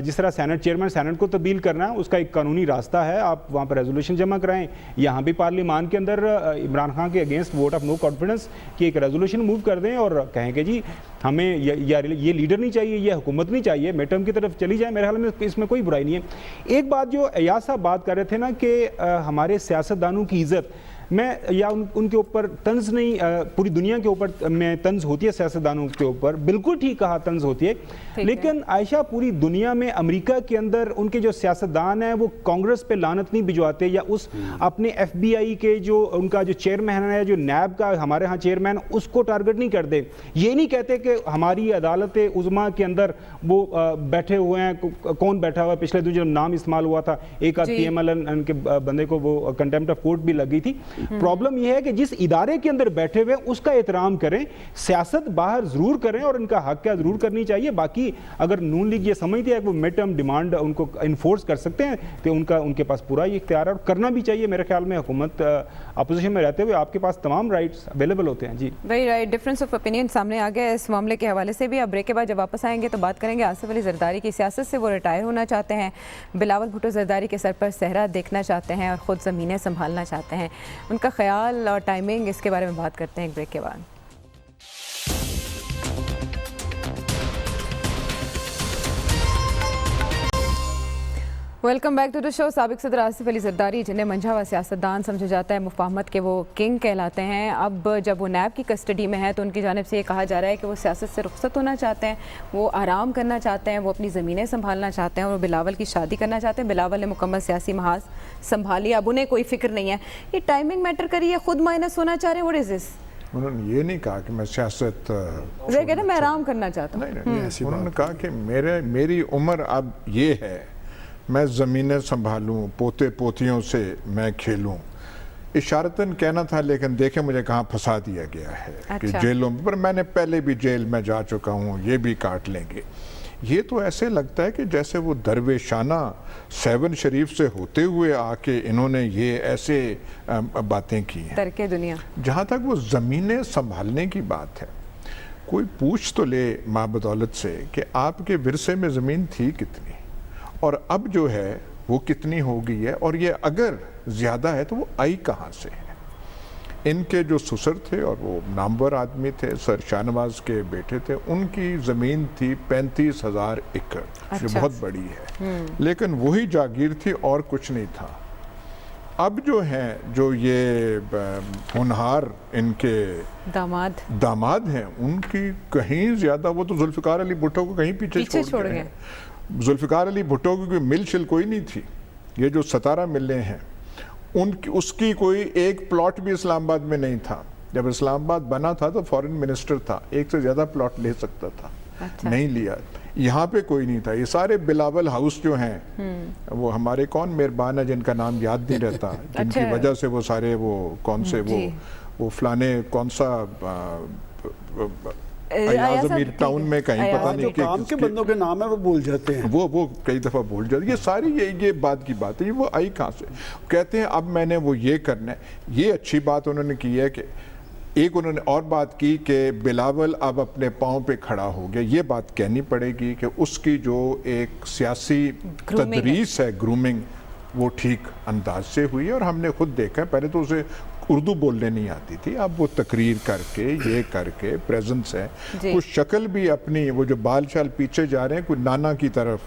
جس طرح سینٹ چیئرمین سینٹ کو تبدیل کرنا ہے اس کا ایک قانونی راستہ ہے. آپ وہاں پر ریزولوشن جمع کرائیں. یہاں بھی پارلیمان کے اندر عمران خان کے against vote of no confidence کی ایک ریزولوشن موو کر دیں اور کہیں کہ جی ہمیں یہ لیڈر نہیں چاہیے، یہ حکومت نہیں چاہیے، مڈ ٹرم کی طرف چلی جائے. میرے خیال میں اس میں کوئی برائی نہیں ہے. ایک بات جو ایاز صاحب بات کر رہے تھے نا کہ ہمارے سیاستدانوں کی عزت، میں یا ان کے اوپر طنز نہیں، پوری دنیا کے اوپر میں طنز ہوتی ہے سیاستدانوں کے اوپر، بالکل ٹھیک کہا طنز ہوتی ہے. لیکن عائشہ پوری دنیا میں امریکہ کے اندر ان کے جو سیاستدان ہیں وہ کانگریس پہ لعنت نہیں بھجواتے یا اس اپنے ایف بی آئی کے جو ان کا جو چیئرمین ہے، جو نیب کا ہمارے ہاں چیئرمین، اس کو ٹارگٹ نہیں کرتے. یہ نہیں کہتے کہ ہماری عدالت عظمیٰ کے اندر وہ بیٹھے ہوئے ہیں. کون بیٹھا ہوا ہے؟ پچھلے دن جو نام استعمال ہوا تھا ایک آدھ پی ایم ایل این کے بندے کو وہ کنٹیمپٹ آف کورٹ بھی لگ گئی تھی. پرابلم یہ ہے کہ جس ادارے کے اندر بیٹھے ہوئے اس کا احترام کریں. سیاست باہر ضرور کریں اور ان کا حق کیا ضرور کرنی چاہیے. باقی اگر نون لیگ یہ سمجھتی ہے کہ وہ مڈ ٹرم ڈیمانڈ ان کو انفورس کر سکتے ہیں تو ان کے پاس پورا یہ اختیار ہے اور کرنا بھی چاہیے. میرے خیال میں حکومت اپوزیشن میں رہتے ہوئے آپ کے پاس تمام رائٹس اویلیبل ہوتے ہیں. جی very right. Difference of opinion سامنے آ گیا اس معاملے کے حوالے سے بھی. اب بریک کے بعد جب واپس آئیں گے تو بات کریں گے آصف علی زرداری کی. سیاست سے وہ ریٹائر ہونا چاہتے ہیں، بلاول بھٹو زرداری کے سر پر صحرا دیکھنا چاہتے ہیں اور خود زمینیں سنبھالنا چاہتے ہیں. ان کا خیال اور ٹائمنگ، اس کے بارے میں بات کرتے ہیں ایک بریک کے بعد. ویلکم بیک ٹو دا شو. سابق صدر آصف علی زرداری، جنہیں منجھا ہوا سیاستدان سمجھا جاتا ہے، مفاہمت کے وہ کنگ کہلاتے ہیں، اب جب وہ نیب کی کسٹڈی میں ہے تو ان کی جانب سے یہ کہا جا رہا ہے کہ وہ سیاست سے رخصت ہونا چاہتے ہیں، وہ آرام کرنا چاہتے ہیں، وہ اپنی زمینیں سنبھالنا چاہتے ہیں اور وہ بلاول کی شادی کرنا چاہتے ہیں. بلاول نے مکمل سیاسی محاذ سنبھالی، اب انہیں کوئی فکر نہیں ہے. یہ ٹائمنگ میٹر کری ہے، خود مائنس ہونا چاہ رہے ہیں. واٹ از دس؟ انہوں نے یہ نہیں کہا کہ میں سیاست میں آرام کرنا چاہتا ہوں. انہوں نے کہا کہ میری عمر اب یہ ہے، میں زمینیں سنبھالوں، پوتے پوتیوں سے میں کھیلوں. اشارتاً کہنا تھا لیکن دیکھیں مجھے کہاں پھنسا دیا گیا ہے کہ جیلوں میں، پر میں نے پہلے بھی جیل میں جا چکا ہوں، یہ بھی کاٹ لیں گے. یہ تو ایسے لگتا ہے کہ جیسے وہ درویشانہ 7 شریف سے ہوتے ہوئے آ کے انہوں نے یہ ایسے باتیں کی ہیں. ترک دنیا. جہاں تک وہ زمینیں سنبھالنے کی بات ہے, کوئی پوچھ تو لے ماں بدولت سے کہ آپ کے ورثے میں زمین تھی کتنی اور اب جو ہے وہ کتنی ہو گئی ہے, اور یہ اگر زیادہ ہے تو وہ آئی کہاں سے ہے. ان کے جو سسر تھے اور وہ نامور آدمی تھے, سر شاہنواز کے بیٹے تھے, ان کی زمین تھی 35,000 ایکڑ, جو بہت بڑی ہے, لیکن وہی جاگیر تھی اور کچھ نہیں تھا. اب جو ہیں جو یہ ہونہار ان کے داماد ہیں, ان کی کہیں زیادہ, وہ تو ذوالفقار علی بھٹو کو کہیں پیچھے چھوڑ گئے. ذوالفقار علی بھٹو کی کوئی مل شل کوئی نہیں تھی. یہ جو 17 ملیں ہیں اس کی کوئی ایک پلاٹ بھی اسلام آباد میں نہیں تھا. جب اسلام آباد بنا تھا تو فورن منسٹر تھا, ایک سے زیادہ پلاٹ لے سکتا تھا, نہیں لیا. یہاں پہ کوئی نہیں تھا. یہ سارے بلاول ہاؤس جو ہیں وہ ہمارے کون مہربان ہے جن کا نام یاد نہیں رہتا, جن کی وجہ سے وہ سارے وہ کون سے وہ فلانے کون سا اعظمیر ٹاؤن میں کہیں پتہ نہیں کہ کام کے بندوں کے نام ہے وہ بھول جاتے ہیں, وہ کئی دفعہ بھول جاتے ہیں. یہ ساری یہ بات کی بات ہے, وہ آئی کہاں سے. کہتے ہیں اب میں نے وہ یہ کرنا ہے. یہ اچھی بات انہوں نے کی ہے کہ ایک انہوں نے اور بات کی کہ بلاول اب اپنے پاؤں پہ کھڑا ہو گیا. یہ بات کہنی پڑے گی کہ اس کی جو ایک سیاسی تدریس ہے, گرومنگ, وہ ٹھیک انداز سے ہوئی ہے. اور ہم نے خود دیکھا ہے, پہلے تو اسے اردو بولنے نہیں آتی تھی, اب وہ تقریر کر کے یہ کر کے پریزنس ہے, کچھ شکل بھی اپنی, وہ جو بال شال پیچھے جا رہے ہیں, کوئی نانا کی طرف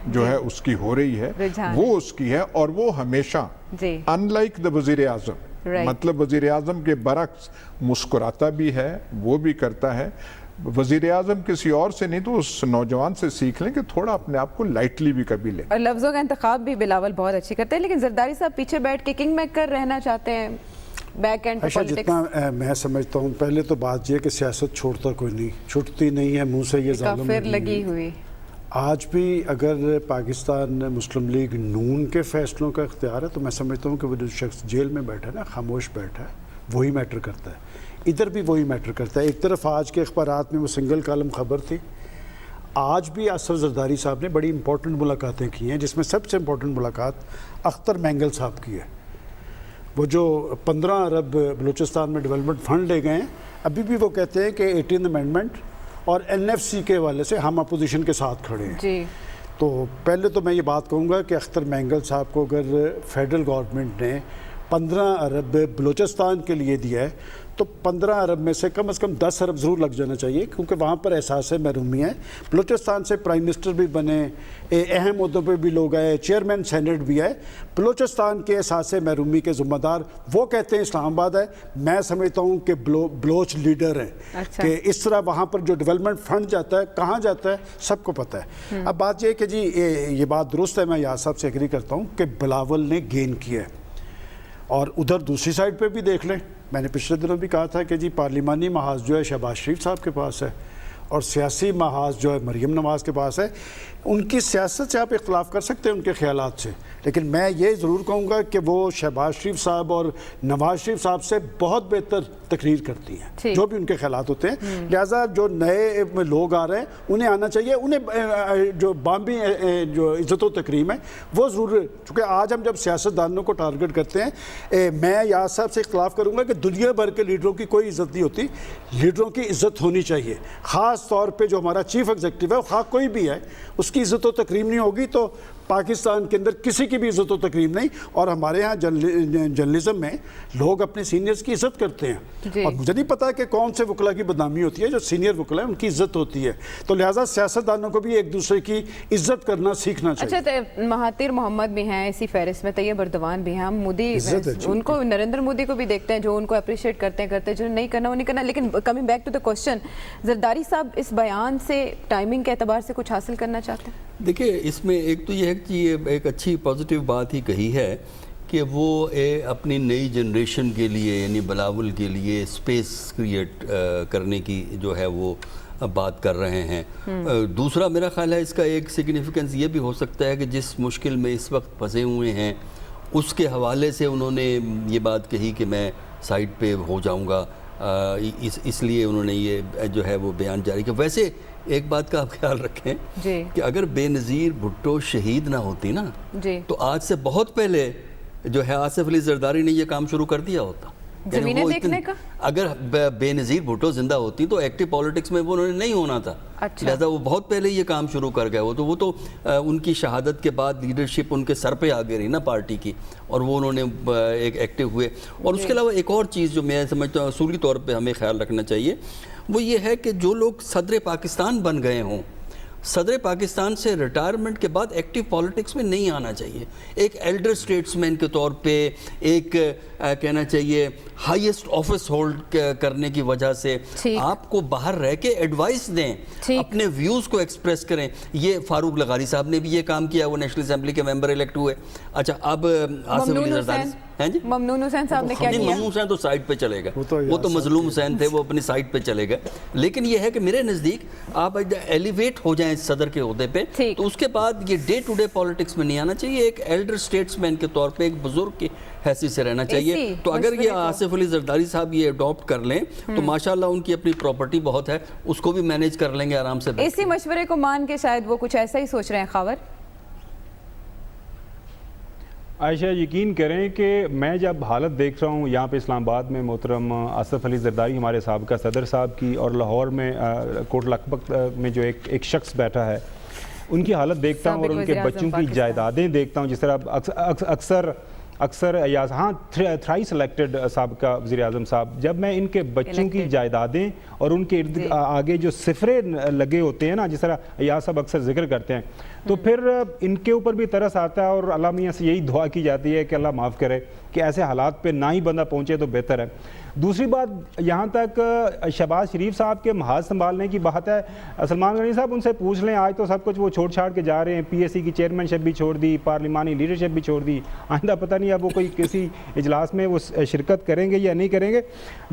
جو ہے اس کی ہو رہی ہے, وہ اس کی ہے. اور وہ ہمیشہ ان لائک دا وزیر اعظم, مطلب وزیر اعظم کے برعکس مسکراتا بھی ہے, وہ بھی کرتا ہے. وزیر اعظم کسی اور سے نہیں تو اس نوجوان سے سیکھ لیں کہ تھوڑا اپنے آپ کو لائٹلی بھی کبھی لیں. اور لفظوں کا انتخاب بھی بلاول بہت اچھی کرتے ہیں, لیکن زرداری صاحب پیچھے بیٹھ کے کنگ میکر رہنا چاہتے ہیں, بیک اینڈ پالیٹکس. جتنا میں سمجھتا ہوں, پہلے تو بات یہ کہ سیاست چھوڑتا کوئی نہیں, چھوٹتی نہیں ہے منہ سے یہ ظالم لگی ہوئی. آج بھی اگر پاکستان مسلم لیگ نون کے فیصلوں کا اختیار ہے تو میں سمجھتا ہوں کہ وہ جو شخص جیل میں بیٹھا ہے نا, خاموش بیٹھا ہے, وہی میٹر کرتا ہے. ادھر بھی وہی میٹر کرتا ہے. ایک طرف آج کے اخبارات میں وہ سنگل کالم خبر تھی, آج بھی اسد زرداری صاحب نے بڑی امپورٹنٹ ملاقاتیں کی ہیں, جس میں سب سے امپورٹنٹ ملاقات اختر مینگل صاحب کی ہے. وہ جو 15 ارب بلوچستان میں ڈیولپمنٹ فنڈ لے گئے ہیں, ابھی بھی وہ کہتے ہیں کہ 18 امینڈمنٹ اور NFC کے حوالے سے ہم اپوزیشن کے ساتھ کھڑے ہیں. جی. تو پہلے تو میں یہ بات کہوں گا کہ اختر مینگل صاحب کو اگر فیڈرل گورنمنٹ نے 15 ارب بلوچستان کے لیے دیا ہے تو 15 ارب میں سے کم 10 ارب ضرور لگ جانا چاہیے, کیونکہ وہاں پر احساس محرومی ہے. بلوچستان سے پرائم منسٹر بھی بنے, اہم عہدوں پہ بھی لوگ آئے, چیئرمین سینٹ بھی ہے. بلوچستان کے احساس محرومی کے ذمہ دار وہ کہتے ہیں اسلام آباد ہے. میں سمجھتا ہوں کہ بلوچ لیڈر ہیں کہ اس طرح وہاں پر جو ڈیولپمنٹ فنڈ جاتا ہے کہاں جاتا ہے سب کو پتہ ہے. اب بات یہ ہے کہ جی یہ بات درست ہے, میں یاد صاحب سے ایگری کرتا ہوں کہ بلاول نے گین کیا ہے. اور ادھر دوسری سائڈ پہ بھی دیکھ لیں, میں نے پچھلے دنوں بھی کہا تھا کہ جی پارلیمانی محاذ جو ہے شہباز شریف صاحب کے پاس ہے اور سیاسی محاذ جو ہے مریم نواز کے پاس ہے. ان کی سیاست سے آپ اختلاف کر سکتے ہیں ان کے خیالات سے, لیکن میں یہ ضرور کہوں گا کہ وہ شہباز شریف صاحب اور نواز شریف صاحب سے بہت بہتر تقریر کرتی ہیں جو بھی ان کے خیالات ہوتے ہیں. لہٰذا جو نئے لوگ آ رہے ہیں انہیں آنا چاہیے, انہیں جو بامبی جو عزت و تکریم ہے وہ ضرور, چونکہ آج ہم جب سیاستدانوں کو ٹارگٹ کرتے ہیں, میں یاد صاحب سے اختلاف کروں گا کہ دنیا بھر کے لیڈروں کی کوئی عزت نہیں ہوتی. لیڈروں کی عزت ہونی چاہیے, خاص طور پہ جو ہمارا چیف ایگزیکٹو ہے, خواہ کوئی بھی ہے, اس کی عزت و تکریم نہیں ہوگی تو پاکستان کے اندر کسی کی بھی عزت و تکریم نہیں. اور ہمارے ہاں جرنلزم میں لوگ اپنے سینئرز کی عزت کرتے ہیں, اور مجھے نہیں پتا کہ کون سے وکلا کی بدنامی ہوتی ہے. جو سینئر وکلا ہیں ان کی عزت ہوتی ہے, تو لہٰذا سیاستدانوں کو بھی ایک دوسرے کی عزت کرنا سیکھنا چاہیے. اچھا, مہاتیر محمد بھی ہیں اسی فہرست میں, طیب اردوان بھی ہیں, ہم مودی ان کو, نریندر مودی کو بھی دیکھتے ہیں جو ان کو اپریشیٹ کرتے ہیں, جو نہیں کرنا وہ نہیں کرنا. لیکن coming back to the question, Zardari sahab اس بیان سے ٹائمنگ کے اعتبار سے کچھ حاصل کرنا چاہتے ہیں؟ دیکھیے, اس میں ایک تو یہ ہے کہ یہ ایک اچھی پازیٹیو بات ہی کہی ہے کہ وہ اپنی نئی جنریشن کے لیے یعنی بلاول کے لیے سپیس کریٹ کرنے کی جو ہے وہ بات کر رہے ہیں. دوسرا میرا خیال ہے اس کا ایک سگنیفیکنس یہ بھی ہو سکتا ہے کہ جس مشکل میں اس وقت پھنسے ہوئے ہیں اس کے حوالے سے انہوں نے یہ بات کہی کہ میں سائڈ پہ ہو جاؤں گا اس لیے انہوں نے یہ جو ہے وہ بیان جاری کیا. ویسے ایک بات کا آپ خیال رکھیں کہ اگر بے نظیر بھٹو شہید نہ ہوتی نا تو آج سے بہت پہلے جو ہے آصف علی زرداری نے یہ کام شروع کر دیا ہوتا. زمینیں دیکھنے کا اگر بے نظیر بھٹو زندہ ہوتی تو ایکٹیو پالیٹکس میں وہ انہوں نے نہیں ہونا تھا. لہذا وہ بہت پہلے یہ کام شروع کر گئے. وہ تو ان کی شہادت کے بعد لیڈرشپ ان کے سر پہ آگے رہی نا پارٹی کی, اور وہ انہوں نے ایک ایکٹیو ہوئے. اور اس کے علاوہ ایک اور چیز جو میں سمجھتا ہوں اصولی طور پہ ہمیں خیال رکھنا چاہیے وہ یہ ہے کہ جو لوگ صدر پاکستان بن گئے ہوں, صدر پاکستان سے ریٹائرمنٹ کے بعد ایکٹیو پالیٹکس میں نہیں آنا چاہیے. ایک ایلڈر اسٹیٹسمین کے طور پہ, ایک کہنا چاہیے ہائیسٹ آفس ہولڈ کرنے کی وجہ سے آپ کو باہر رہ کے ایڈوائس دیں, اپنے ویوز کو ایکسپریس کریں. یہ فاروق لغاری صاحب نے بھی یہ کام کیا, وہ نیشنل اسمبلی کے ممبر الیکٹ ہوئے. اچھا اب آصف علی زرداری ممنون حسین صاحب نے کیا کیا؟ ممنون حسین تو سائڈ پہ چلے گئے, وہ تو مظلوم حسین تھے, وہ اپنی سائڈ پہ چلے گئے. لیکن یہ ہے کہ میرے نزدیک آپ ایلیویٹ ہو جائیں صدر کے عہدے پہ تو اس کے بعد یہ ڈے ٹو ڈے پالیٹکس میں نہیں آنا چاہیے. ایک ایلڈر اسٹیٹسمین کے طور پہ, ایک بزرگ کی حیثیت سے رہنا چاہیے. تو اگر یہ آصف علی زرداری صاحب یہ اڈاپٹ کر لیں تو ماشاءاللہ ان کی اپنی پراپرٹی بہت ہے, اس کو بھی مینیج کر لیں گے آرام سے. اسی مشورے کو مان کے شاید وہ کچھ ایسا ہی سوچ رہے ہیں. خاور عائشہ, یقین کریں کہ میں جب حالت دیکھ رہا ہوں یہاں پہ اسلام آباد میں محترم آصف علی زرداری ہمارے سابقہ صدر صاحب کی, اور لاہور میں کوٹ لکھپت میں جو ایک شخص بیٹھا ہے ان کی حالت دیکھتا ہوں, اور ان کے بچوں کی جائیدادیں دیکھتا ہوں. جس طرح اکثر ہاں تھرائس الیکٹڈ سابقہ وزیر اعظم صاحب, جب میں ان کے بچوں کی جائیدادیں اور ان کے ارد آگے جو صفرے لگے ہوتے ہیں نا, جس طرح ایاز صاحب اکثر ذکر کرتے ہیں, تو پھر ان کے اوپر بھی ترس آتا ہے. اور اللہ میاں سے یہی دعا کی جاتی ہے کہ اللہ معاف کرے کہ ایسے حالات پہ نہ ہی بندہ پہنچے تو بہتر ہے. دوسری بات, یہاں تک شہباز شریف صاحب کے محاذ سنبھالنے کی بات ہے, سلمان غنی صاحب ان سے پوچھ لیں, آج تو سب کچھ وہ چھوڑ چھاڑ کے جا رہے ہیں, پی ایس سی کی چیئرمین شپ بھی چھوڑ دی, پارلیمانی لیڈرشپ بھی چھوڑ دی, آئندہ پتہ نہیں اب وہ کوئی کسی اجلاس میں وہ شرکت کریں گے یا نہیں کریں گے.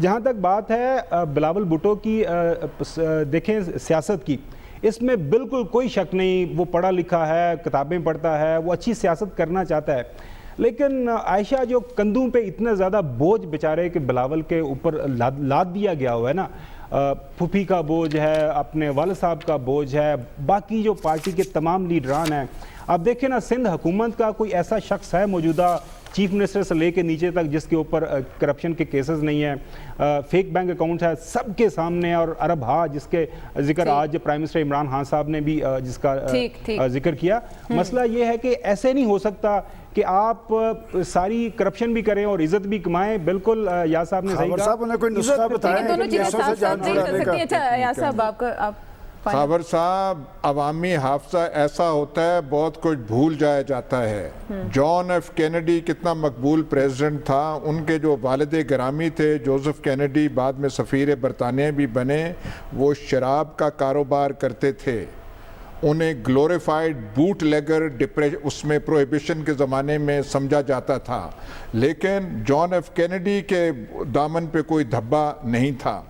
جہاں تک بات ہے بلاول بھٹو کی, دیکھیں سیاست کی, اس میں بالکل کوئی شک نہیں, وہ پڑھا لکھا ہے, کتابیں پڑھتا ہے, وہ اچھی سیاست کرنا چاہتا ہے. لیکن عائشہ جو کندھوں پہ اتنا زیادہ بوجھ بیچارے کہ بلاول کے اوپر لاد دیا گیا ہوا ہے نا, پھوپھی کا بوجھ ہے, اپنے والد صاحب کا بوجھ ہے, باقی جو پارٹی کے تمام لیڈران ہیں. آپ دیکھیں نا, سندھ حکومت کا کوئی ایسا شخص ہے موجودہ چیف منسٹر سے لے کے نیچے تک جس کے اوپر کرپشن کے کیسز نہیں ہیں, فیک بینک اکاؤنٹ ہے سب کے سامنے, اور عرب ہا جس کے ذکر آج پرائم منسٹر عمران خان صاحب نے بھی جس کا ذکر کیا. مسئلہ یہ ہے کہ ایسے نہیں ہو سکتا کہ آپ ساری کرپشن بھی کریں اور عزت بھی کمائیں. بالکل یاز صاحب نے صحیح کہا. خاور صاحب, عوامی حافظہ ایسا ہوتا ہے بہت کچھ بھول جایا جاتا ہے. جان ایف کینیڈی کتنا مقبول پریزیڈنٹ تھا, ان کے جو والد گرامی تھے جوزف کینیڈی, بعد میں سفیر برطانیہ بھی بنے, وہ شراب کا کاروبار کرتے تھے. انہیں گلوریفائڈ بوٹ لیگر اس میں پروہیبیشن کے زمانے میں سمجھا جاتا تھا, لیکن جان ایف کینیڈی کے دامن پہ کوئی دھبا نہیں تھا.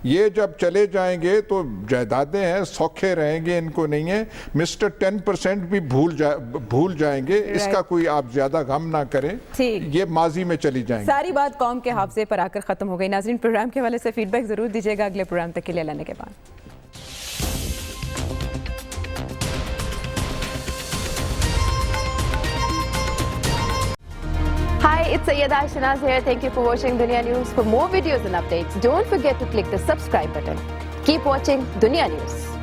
یہ جب چلے جائیں گے تو جائیدادیں ہیں, سوکھے رہیں گے, ان کو نہیں ہے. مسٹر 10% بھی بھول جائیں گے, اس کا کوئی آپ زیادہ غم نہ کریں, یہ ماضی میں چلی جائیں گے. ساری بات قوم کے حافظے پر آ کر ختم ہو گئی. ناظرین, پروگرام کے حوالے سے فیڈ بیک ضرور دیجیے گا اگلے پروگرام تک کے لیے لانے کے بعد. Hi, it's Sayyeda Shanaz here. Thank you for watching Dunia News. For more videos and updates, don't forget to click the subscribe button. Keep watching Dunia News.